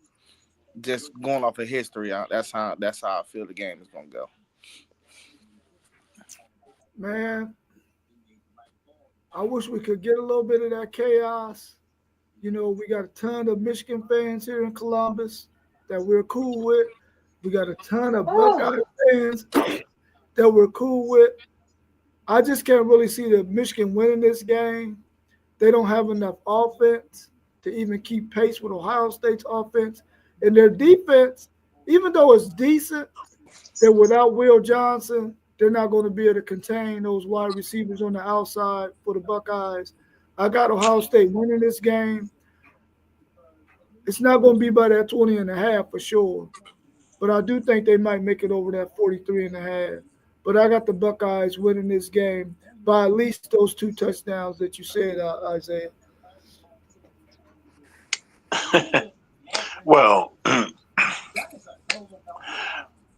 just going off of history, that's how I feel the game is gonna go. Man, I wish we could get a little bit of that chaos. You know, we got a ton of Michigan fans here in Columbus that we're cool with. We got a ton of Buckeye fans that we're cool with. I just can't really see the Michigan winning this game. They don't have enough offense to even keep pace with Ohio State's offense. And their defense, even though it's decent, they're without Will Johnson. They're not going to be able to contain those wide receivers on the outside for the Buckeyes. I got Ohio State winning this game. It's not going to be by that 20 and a half for sure. But I do think they might make it over that 43 and a half. But I got the Buckeyes winning this game by at least those 2 touchdowns that you said, Isaiah. Well,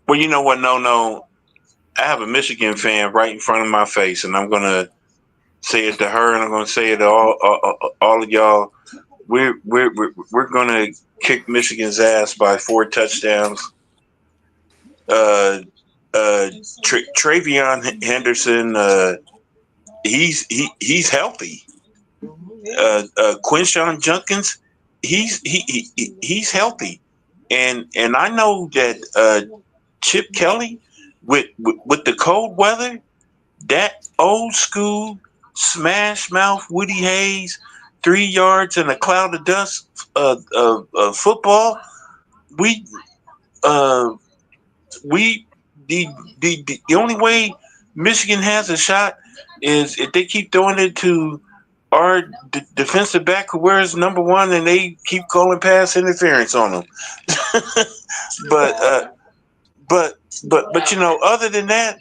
well, you know what? No. I have a Michigan fan right in front of my face, and I'm going to say it to her, and I'm going to say it to all of y'all. We're going to kick Michigan's ass by 4 touchdowns. Travion Henderson, he's healthy. Quinshawn Junkins, he's healthy, and I know that Chip Kelly with the cold weather, that old school smash mouth Woody Hayes, 3 yards and a cloud of dust football. The only way Michigan has a shot is if they keep throwing it to our defensive back who wears number 1 and they keep calling pass interference on them. But you know, other than that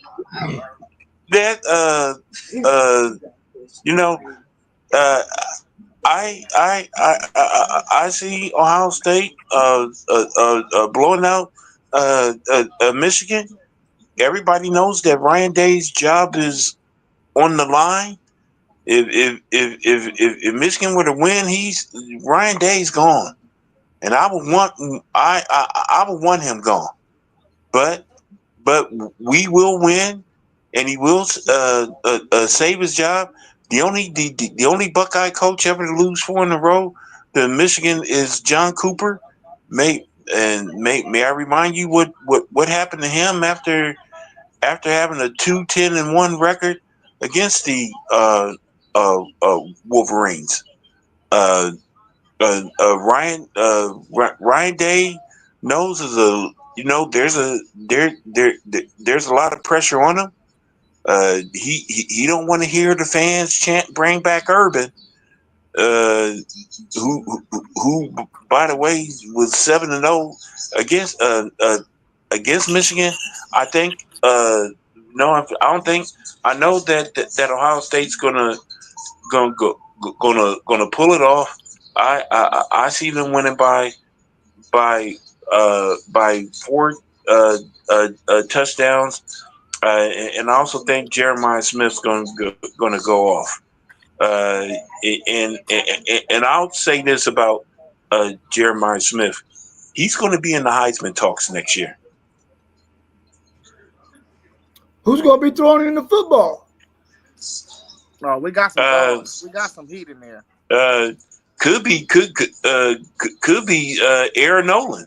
you know, I see Ohio State blowing out Michigan. Everybody knows that Ryan Day's job is on the line. If Michigan were to win, Ryan Day's gone, and I would want him gone. but we will win, and he will save his job. The only Buckeye coach ever to lose 4 in a row to Michigan is John Cooper. May I remind you what happened to him after having a 2-10-1 record against the Wolverines. Uh, Ryan Day knows is a there's a lot of pressure on him. He don't want to hear the fans chant "Bring back Urban," uh, who by the way was 7-0 against against Michigan. I think no, I don't think I know that Ohio State's gonna go, gonna pull it off. I see them winning by 4 touchdowns, and I also think Jeremiah Smith's gonna go off. Uh, and I'll say this about Jeremiah Smith: he's going to be in the Heisman talks next year. Who's going to be throwing in the football? Oh, we got some Uh, dogs. We got some heat in there. uh, could be Aaron Nolan.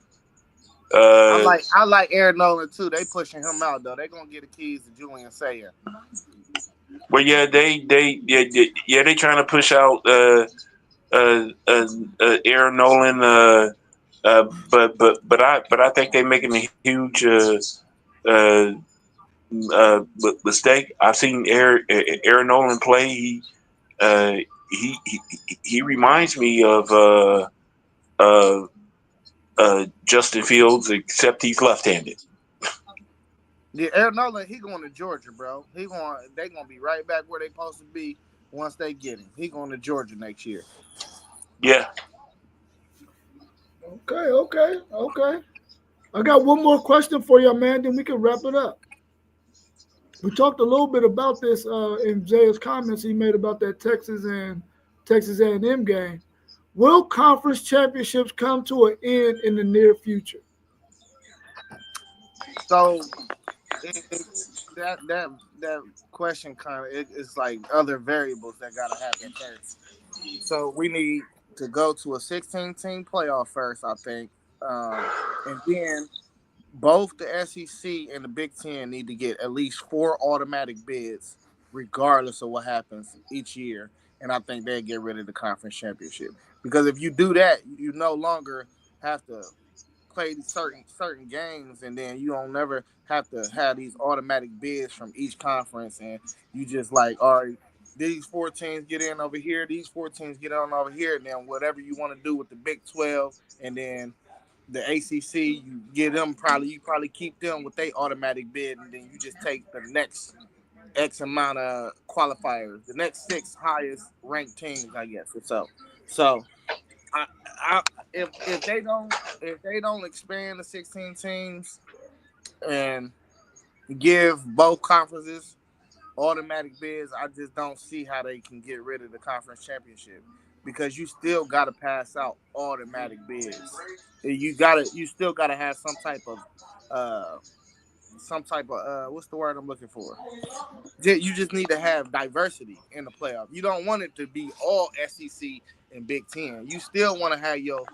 I like Aaron Nolan too. They pushing him out though. They gonna get the keys to Julian Sayer. Well, yeah, they trying to push out Aaron Nolan. But I think they're making a huge uh, mistake. I've seen Aaron Nolan play. Uh, he reminds me of uh, Justin Fields, except he's left-handed. Yeah, Aaron Nolan, he going to Georgia, bro. They gonna be right back where they supposed to be once they get him. He going to Georgia next year. Yeah. Okay. I got one more question for you, man. Then we can wrap it up. We talked a little bit about this in Jay's comments he made about that Texas A&M game. Will conference championships come to an end in the near future? So that question kind of it's like other variables that gotta happen first. So we need to go to a 16-team playoff first, I think, and then both the SEC and the Big Ten need to get at least 4 automatic bids, regardless of what happens each year. And I think they get rid of the conference championship because if you do that, you no longer have to play these certain games, and then you don't never have to have these automatic bids from each conference, and you just like, all right, these 4 teams get in over here, these 4 teams get on over here, and then whatever you want to do with the Big 12, and then the ACC, you probably keep them with their automatic bid, and then you just take the next X amount of qualifiers, the next 6 highest ranked teams, I guess. So I, I if they don't expand the 16 teams and give both conferences automatic bids, I just don't see how they can get rid of the conference championship because you still got to pass out automatic bids. You still got to have uh what's the word I'm looking for? You just need to have diversity in the playoff. You don't want it to be all SEC and Big Ten. You still want to have your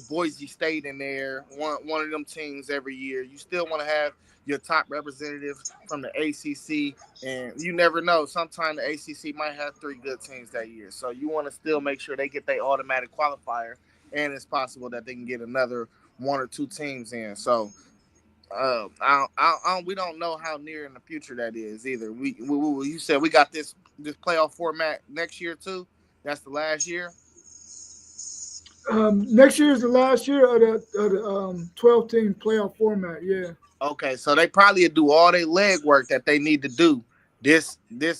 Boise State in there, one of them teams every year. You still want to have your top representatives from the ACC, and you never know. Sometimes the ACC might have 3 good teams that year, so you want to still make sure they get their automatic qualifier, and it's possible that they can get another 1 or 2 teams in. So we don't know how near in the future that is either. You said we got this playoff format next year too. That's the last year. Next year is the last year of the 12-team playoff format. Yeah. Okay, so they probably do all their leg work that they need to do this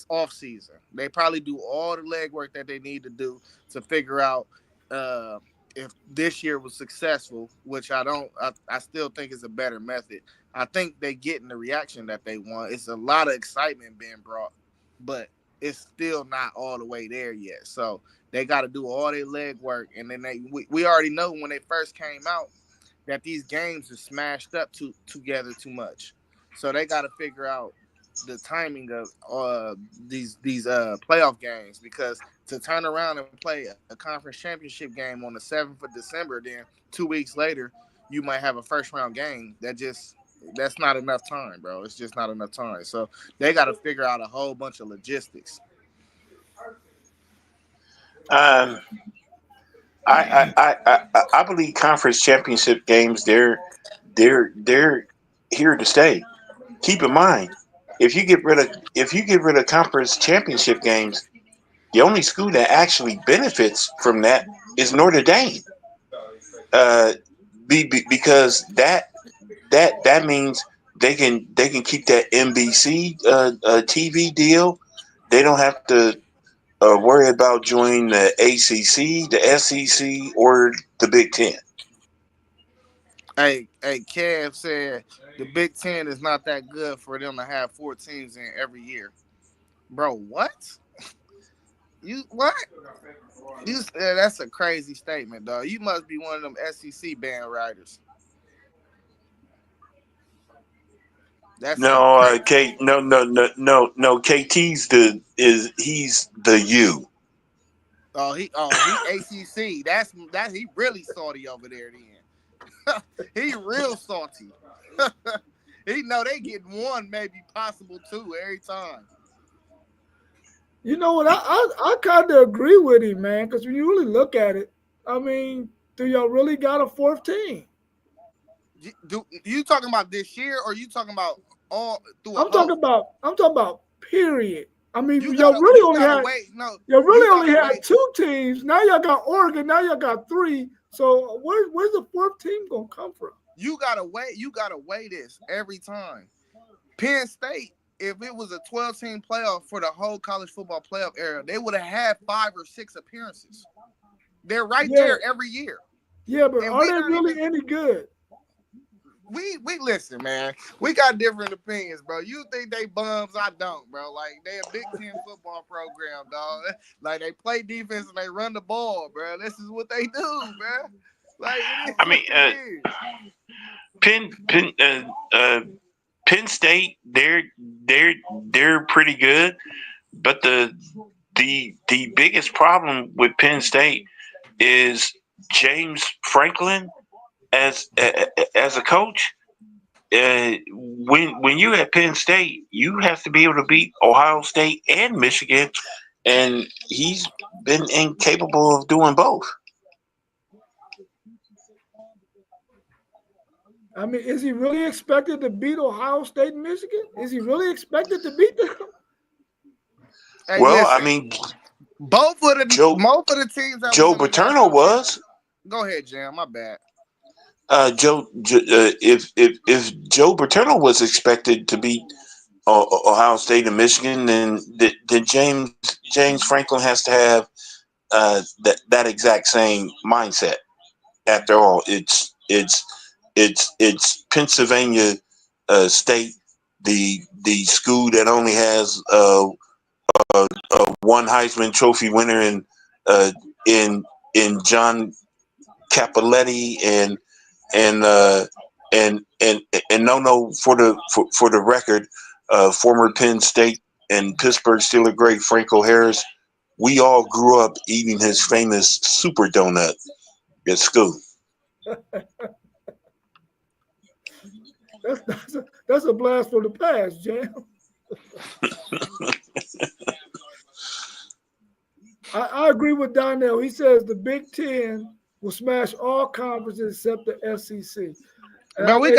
off season. They probably do all the leg work that they need to do to figure out uh, if this year was successful, which I don't. I still think is a better method. I think they getting the reaction that they want. It's a lot of excitement being brought, but it's still not all the way there yet. So they got to do all their leg work, and then we already know when they first came out, that these games are smashed up together too much. So they got to figure out the timing of these playoff games, because to turn around and play a conference championship game on the 7th of December, then 2 weeks later you might have a first round game. That's not enough time, bro. It's just not enough time. So they got to figure out a whole bunch of logistics. Um, I believe conference championship games they're here to stay. Keep in mind, if you get rid of conference championship games, the only school that actually benefits from that is Notre Dame. Uh, because that means they can keep that NBC TV deal. They don't have to worry about joining the ACC, the SEC, or the Big Ten. Hey, Kev said the Big Ten is not that good for them to have 4 teams in every year. Bro, what? You what? That's a crazy statement, dog. You must be one of them SEC band riders. That's a No, crazy. Kate. No. KT's he's the U. He ACC. That's he really salty over there. Then he real salty. He know they getting one, maybe possible two every time. You know what? I kind of agree with him, man. Because when you really look at it, I mean, do y'all really got a fourth team? You talking about this year, or you talking about all through a I'm talking whole? about. I'm talking about. Period. I mean, You gotta you gotta wait. No, y'all you really only gotta had wait. 2 teams. Now y'all got Oregon. Now y'all got 3. So where's the fourth team gonna come from? You gotta wait. You gotta weigh this every time. Penn State, if it was a 12-team playoff for the whole college football playoff era, they would have had 5 or 6 appearances. They're right Yeah, there every year. yeah, but And are we they not really even any good? we listen, man. We got different opinions, bro. You think they bums? I don't, bro. Like they a Big Ten football program, dog. Like they play defense and they run the ball, bro. This is what they do, bro. Like it is I what mean, it is. Penn Penn Penn State they're pretty good, but the biggest problem with Penn State is James Franklin as a coach. When you're at Penn State, you have to be able to beat Ohio State and Michigan, and he's been incapable of doing both. I mean, is he really expected to beat Ohio State and Michigan? Is he really expected to beat them? Hey, Well, I listen. mean, Both of the Joe both of the teams that was Joe in the Paterno national champion. was Go ahead, Jam. My bad. if Joe Paterno was expected to beat Ohio State and Michigan, then James Franklin has to have that exact same mindset. After all, it's Pennsylvania State, the school that only has one Heisman Trophy winner uh, in in John Capoletti and uh, and no for the record, former Penn State and Pittsburgh Steelers great Franco Harris. We all grew up eating his famous super donut at school. That's a blast from the past, Jam. I agree with Donnell. He says the Big Ten will smash all conferences except the SEC. But And I'm ready.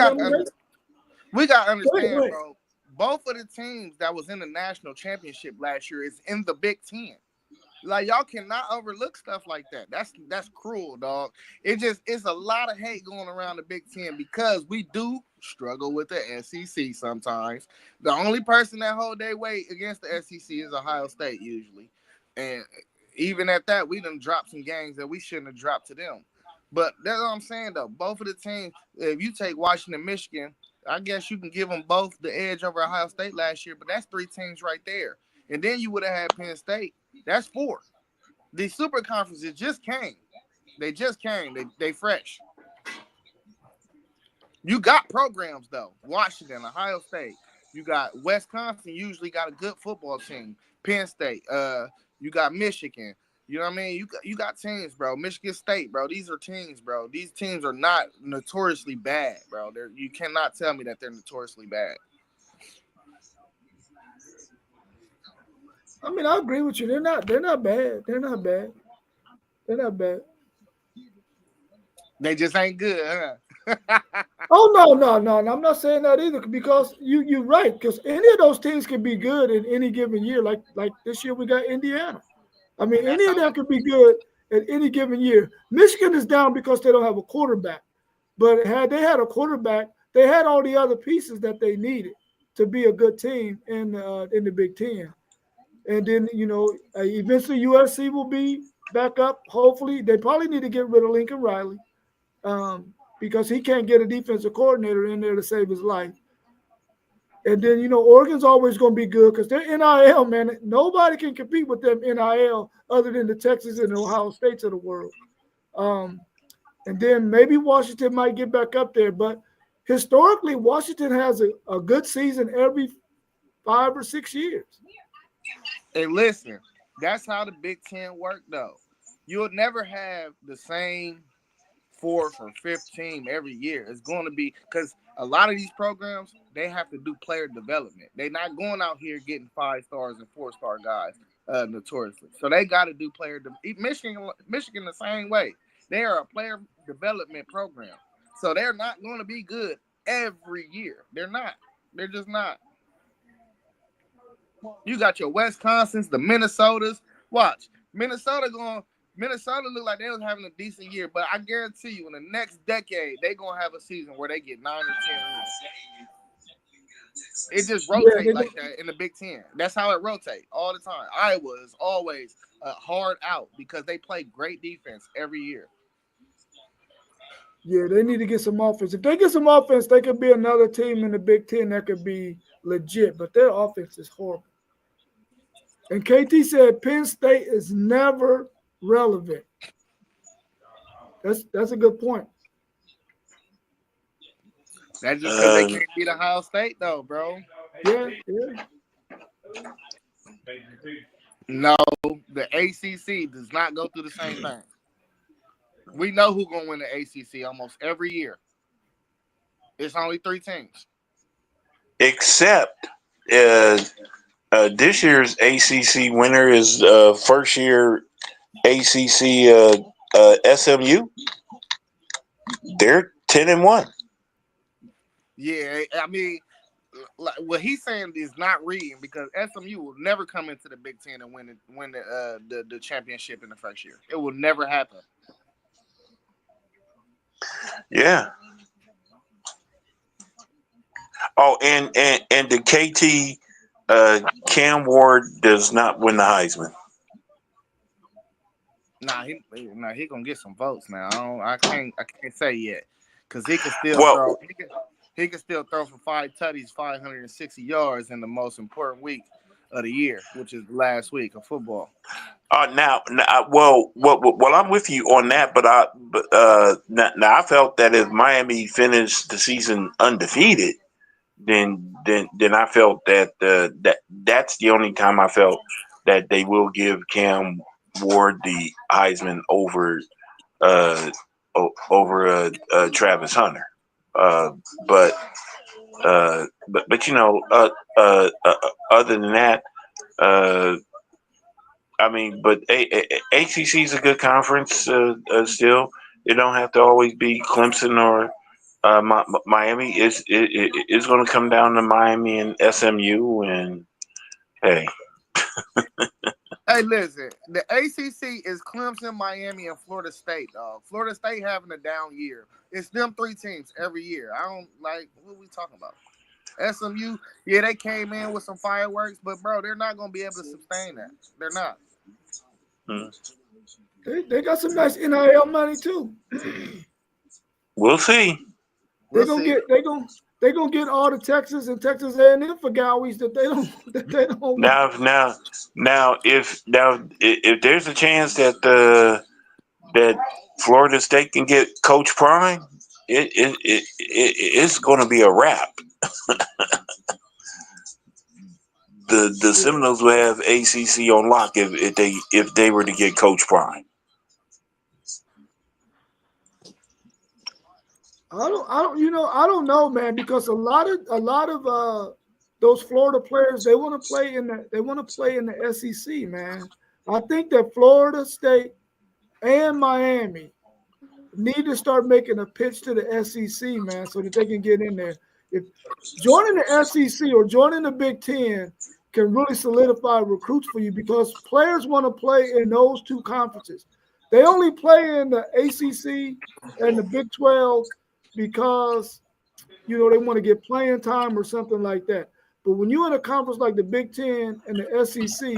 we got to Go understand, ahead. bro. Both of the teams that was in the national championship last year is in the Big Ten. Like y'all cannot overlook stuff like that. That's cruel, dog. It's a lot of hate going around the Big Ten because we do struggle with the SEC sometimes. The only person that hold their weight against the SEC is Ohio State usually, and even at that, we done dropped some games that we shouldn't have dropped to them. But that's what I'm saying though. Both of the teams, if you take Washington, Michigan, I guess you can give them both the edge over Ohio State last year. But that's 3 teams right there, and then you would have had Penn State. That's 4. The super conferences just came. They just came. They fresh. You got programs though. Washington, Ohio State. You got Wisconsin. Usually got a good football team. Penn State. You got Michigan. You know what I mean? You got teams, bro. Michigan State, bro. These are teams, bro. These teams are not notoriously bad, bro. You cannot tell me that they're notoriously bad. I mean, I agree with you. They're not bad. They're not bad. They're not bad. They just ain't good, huh? Oh no! I'm not saying that either because you're right. Because any of those teams can be good in any given year. Like this year we got Indiana. I mean, any of them could be good at any given year. Michigan is down because they don't have a quarterback. But had they had a quarterback, they had all the other pieces that they needed to be a good team in the Big Ten. And then eventually USC will be back up. Hopefully, they probably need to get rid of Lincoln Riley. Because he can't get a defensive coordinator in there to save his life. And then, Oregon's always going to be good because they're NIL, man. Nobody can compete with them NIL other than the Texas and the Ohio States of the world. And then maybe Washington might get back up there. But historically, Washington has a good season every 5 or 6 years. Hey, listen, that's how the Big Ten work, though. You'll never have the same 4th or 5th team every year. It's going to be because a lot of these programs, they have to do player development. They're not going out here getting 5 stars and 4-star guys notoriously. So they got to do player development. Michigan the same way. They are a player development program. So they're not going to be good every year. They're not. They're just not. You got your Wisconsins, the Minnesotas. Watch. Minnesota look like they was having a decent year, but I guarantee you in the next decade, they're going to have a season where they get 9 or 10 wins. It just rotates like that in the Big Ten. That's how it rotates all the time. Iowa is always hard out because they play great defense every year. Yeah, they need to get some offense. If they get some offense, they could be another team in the Big Ten that could be legit, but their offense is horrible. And KT said Penn State is never relevant. That's a good point. That's just because they can't beat Ohio State, though, bro. Yeah. No, the ACC does not go through the same thing. We know who's going to win the ACC almost every year. It's only 3 teams. Except this year's ACC winner is first year ACC SMU. They're 10-1. Yeah, I mean, like, what he's saying is not reading because SMU will never come into the Big Ten and win the championship in the first year. It will never happen. Yeah. Oh, and the KT Cam Ward does not win the Heisman. He gonna get some votes now. I can't say yet because he can still throw. He can still throw for 5 tutties, 560 yards in the most important week of the year, which is the last week of football. Now, I'm with you on that, but I felt that if Miami finished the season undefeated, then I felt that that's the only time I felt that they will give Cam Ward the Heisman over Travis Hunter. But other than that, I mean, but ACC is a good conference still. It don't have to always be Clemson or Miami. It's going to come down to Miami and SMU, and hey. Hey, listen, the ACC is Clemson, Miami, and Florida State, dog. Florida State having a down year. It's them 3 teams every year. I don't like, what are we talking about? SMU, yeah, they came in with some fireworks, but, bro, they're not going to be able to sustain that. They're not. They got some nice NIL money, too. We'll see. They're gonna get all the Texas and Texas A&M for Gowies that they don't. Now, if there's a chance that Florida State can get Coach Prime, it's going to be a wrap. The Seminoles will have ACC on lock if they were to get Coach Prime. I don't know, man, because a lot of those Florida players, they want to play in the SEC, man. I think that Florida State and Miami need to start making a pitch to the SEC, man, so that they can get in there. If joining the SEC or joining the Big Ten can really solidify recruits for you, because players want to play in those two conferences. They only play in the ACC and the Big 12 because, they want to get playing time or something like that. But when you're in a conference like the Big Ten and the SEC,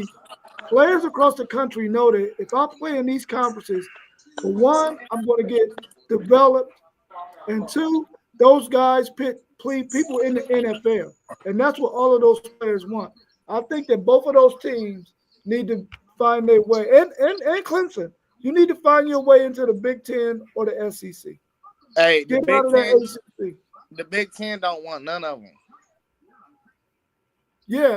players across the country know that if I play in these conferences, for one, I'm going to get developed, and two, those guys pick people in the NFL, and that's what all of those players want. I think that both of those teams need to find their way, and Clemson, you need to find your way into the Big Ten or the SEC. Hey, Get out of that ACC. The Big Ten don't want none of them. Yeah.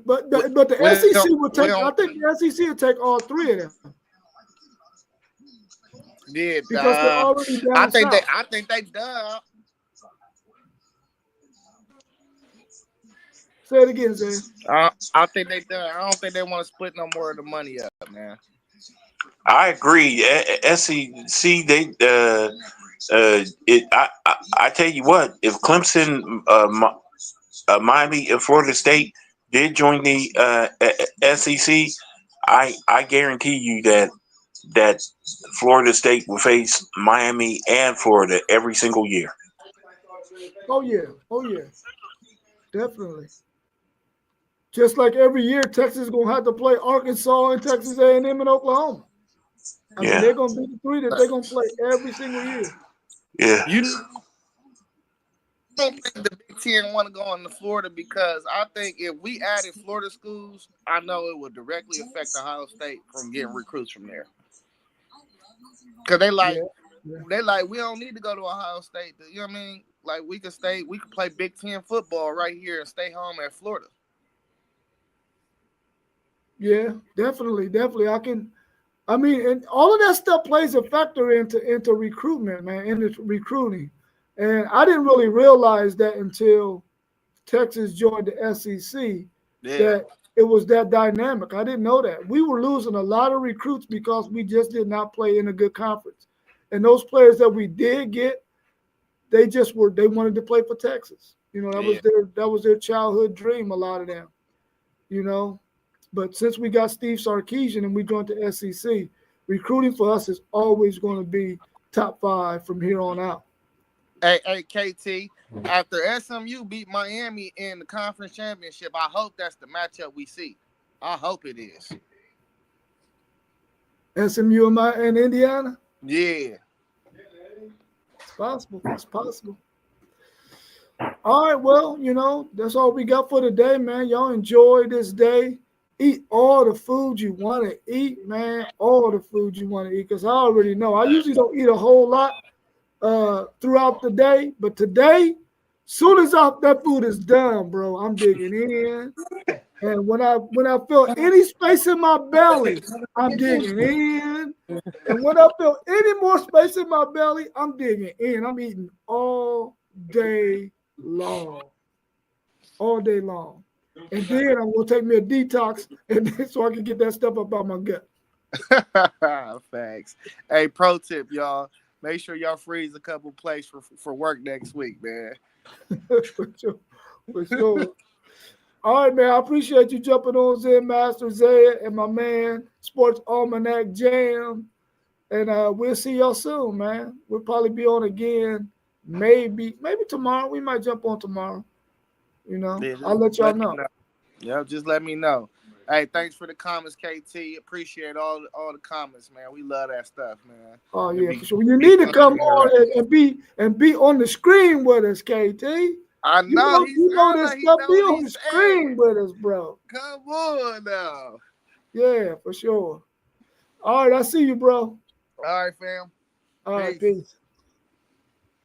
But the SEC will take. I think the SEC will take all three of them. Yeah, because they're already down I think south. they done. Say it again, Zay. I think they done. I don't think they want to split no more of the money up, man. I agree. SEC, I tell you what, if Clemson, Miami, and Florida State did join the SEC, I guarantee you that Florida State will face Miami and Florida every single year. Oh yeah, definitely. Just like every year, Texas is gonna have to play Arkansas and Texas A&M and Oklahoma. I mean, they're gonna be the three that they're gonna play every single year. Yeah. You don't think the Big Ten want to go into Florida, because I think if we added Florida schools, I know it would directly affect Ohio State from getting recruits from there. Because they we don't need to go to Ohio State. You know what I mean? Like we could play Big Ten football right here and stay home at Florida. Yeah, definitely. I mean, and all of that stuff plays a factor into recruitment, man, into recruiting. And I didn't really realize that until Texas joined the SEC, that it was that dynamic. I didn't know that. We were losing a lot of recruits because we just did not play in a good conference. And those players that we did get, they wanted to play for Texas. That was their childhood dream, a lot of them. But since we got Steve Sarkisian and we joined the SEC, recruiting for us is always going to be top 5 from here on out. Hey, KT, after SMU beat Miami in the conference championship, I hope that's the matchup we see. I hope it is. SMU and Indiana? Yeah. It's possible. All right, well, that's all we got for today, man. Y'all enjoy this day. Eat all the food you want to eat, man. All the food you want to eat, because I already know. I usually don't eat a whole lot throughout the day, but today, soon as that food is done, bro, I'm digging in. And when I feel any space in my belly, I'm digging in. And when I feel any more space in my belly, I'm digging in. I'm eating all day long. All day long. And then I'm going to take me a detox so I can get that stuff up out my gut. Thanks. Hey, pro tip, y'all. Make sure y'all freeze a couple plays for work next week, man. For sure. All right, man. I appreciate you jumping on, Zen Master Zaya and my man, Sports Almanac Jam. And we'll see y'all soon, man. We'll probably be on again. Maybe tomorrow. We might jump on tomorrow. I'll let y'all know. Yeah, just let me know. Hey, thanks for the comments, KT. Appreciate all the comments, man. We love that stuff, man. Oh yeah, for sure. You need to come on and be on the screen with us, KT. I know. You know this stuff. Be on the screen with us, bro. Come on now. Yeah, for sure. All right, I see you, bro. All right, fam. All right, peace.